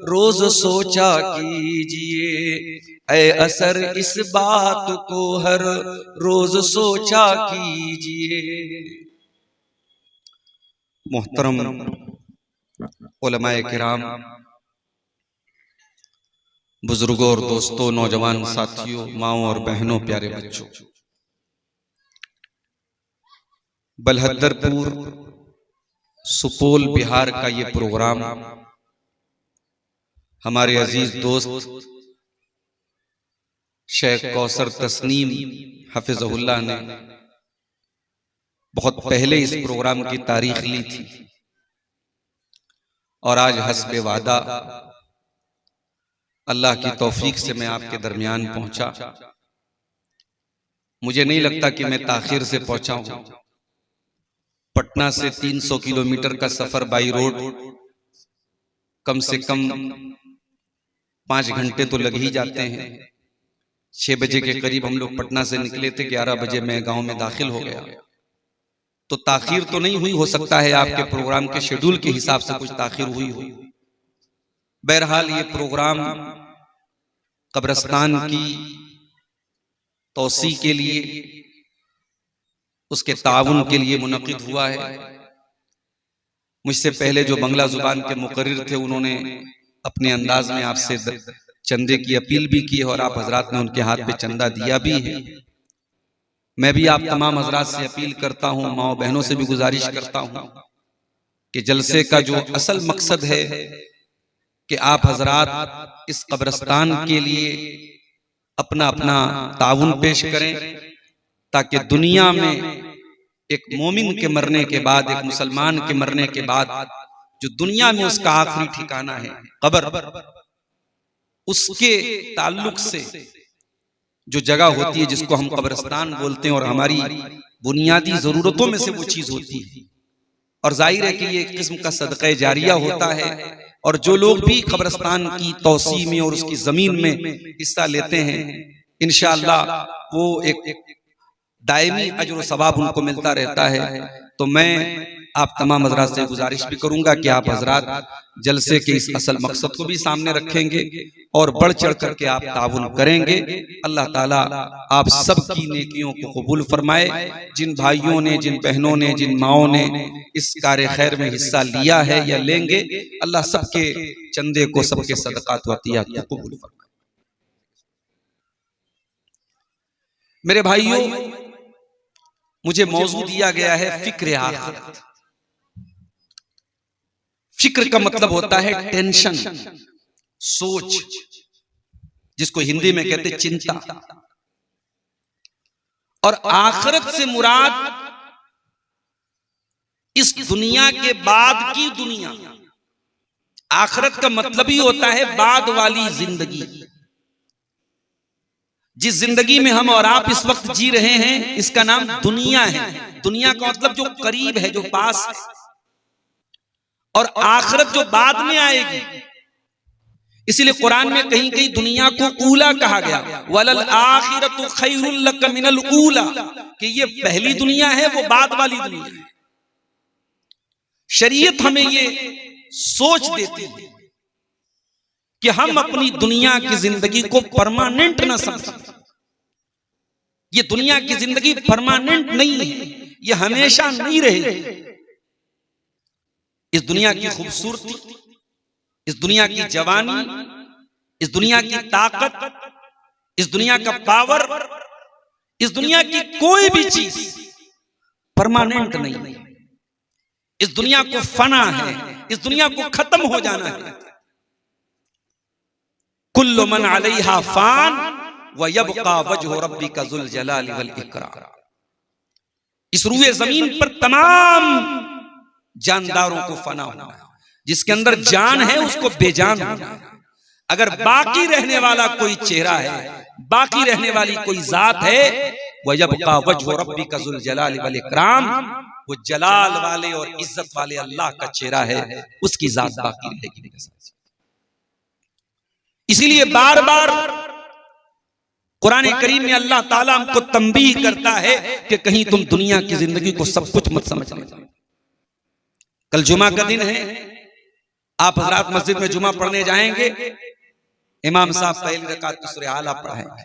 रोज सोचा कीजिए। ऐ असर इस बात को हर रोज सोचा कीजिए। मोहतरम उलमाए किराम, बुजुर्गों और दोस्तों, नौजवान साथियों, माओ और बहनों, प्यारे बच्चों, बलहद्दरपुर सुपौल बिहार का ये प्रोग्राम हमारे अजीज दोस्त शेख कौसर तस्नीम हफिज़हुल्लाह ने बहुत पहले इस प्रोग्राम की तारीख ली थी और आज हस्बे वादा अल्लाह की तौफीक से मैं आपके दरमियान पहुंचा। मुझे नहीं लगता कि मैं ताखिर से पहुंचा हूं। पटना से 300 किलोमीटर का सफर बाई रोड कम से कम 5 घंटे तो लग ही जाते हैं। 6 बजे के करीब हम लोग पटना से निकले थे, 11 बजे मैं गांव में दाखिल हो गया। तो ताखीर तो नहीं हुई, हो सकता है आपके प्रोग्राम के शेड्यूल के हिसाब से कुछ ताखीर हुई हो। बहरहाल ये प्रोग्राम कब्रिस्तान की तौसी के लिए, उसके ताउन के लिए मुनक्किद हुआ है। मुझसे पहले जो बंगला जुबान के मुकर्रिर थे, उन्होंने अपने अंदाज में आपसे चंदे की अपील भी की और आप हजरात ने उनके हाथ पे चंदा दिया भी है। मैं भी आप तमाम हजरात से अपील करता हूं, माओ बहनों से भी गुजारिश करता हूं कि जलसे का जो असल मकसद है कि आप हजरात इस कब्रिस्तान के लिए अपना अपना ताउन पेश करें, ताकि दुनिया में एक मोमिन के मरने के बाद, एक मुसलमान के मरने के बाद जो दुनिया में उसका आखिरी ठिकाना है कब्र, उसके ताल्लुक से जो जगह होती है जिसको हम कब्रिस्तान बोलते हैं और हमारी बुनियादी जरूरतों में से वो चीज होती है, और जाहिर है कि ये एक किस्म का सदक़ा जारिया होता है। और जो लोग भी कब्रिस्तान की तौसी में और उसकी जमीन में हिस्सा लेते हैं, इंशाअल्लाह वो एक दायमी अजर व सवाब उनको मिलता रहता है। तो मैं आप तमाम हजरात से गुजारिश भी करूंगा कि आप हजरात जलसे के इस असल मकसद को भी सामने रखेंगे और बढ़ चढ़ करके आप ताउन करेंगे। अल्लाह ताला आप सब की नेकियों को कबूल फरमाए। जिन भाइयों ने, जिन बहनों ने, जिन माओं ने इस कार्य खैर में हिस्सा लिया है या लेंगे, अल्लाह सबके चंदे को, सबके सदकात व अतियात को कबूल फरमाए। मेरे भाइयों, मुझे मौजू दिया गया है फिक्र आखिरत। फिक्र का मतलब होता है टेंशन, सोच, जिसको हिंदी में कहते हैं चिंता। और आखिरत से मुराद इस दुनिया के बाद की दुनिया। आखिरत का मतलब ही होता है बाद वाली जिंदगी। जिस जिंदगी में हम और आप इस वक्त जी रहे हैं, इसका नाम दुनिया है। दुनिया का मतलब जो करीब है, जो पास है। और आखिरत जो बाद में आएगी। इसीलिए कुरान में कहीं कहीं दुनिया को ऊला कहा गया, वलल आखिरतु खैरुल लक मिनल ऊला, कि ये पहली दुनिया है, वो बाद वाली दुनिया है। शरीयत हमें ये सोच देती है कि हम अपनी दुनिया की जिंदगी को परमानेंट ना समझें। ये दुनिया की जिंदगी परमानेंट नहीं है, ये हमेशा नहीं रहेगी। इस दुनिया की खूबसूरती, इस दुनिया की जवानी, इस दुनिया की ताकत, इस दुनिया का पावर, इस दुनिया की कोई भी चीज परमानेंट नहीं है। इस दुनिया को फना है, इस दुनिया को खत्म हो जाना है। कुल्लु मन अलैहा फान व यबका वजहु रब्बिका ज़ुल जलाली वल इकराम। इस रूए जमीन पर तमाम जानदारों को फना होना है। जिसके अंदर जान है उसको बेजान होना है। अगर बाकी रहने वाला कोई चेहरा है, बाकी रहने वाली कोई जात है, वह यबका वजहु रब्बिका ज़ुल जलाली वल इकराम, वो जलाल वाले और इज्जत वाले अल्लाह का चेहरा है, उसकी जात बाकी रहेगी। इसीलिए बार बार कुरान करीम में अल्लाह ताला हमको तंबीह करता है कि कहीं तुम दुनिया की जिंदगी को सब कुछ मत समझ लेना। कल जुमा का दिन है, आप हजरात मस्जिद में जुमा पढ़ने जाएंगे, इमाम साहब पहली रकात की सूरह आला पढ़ाएंगे।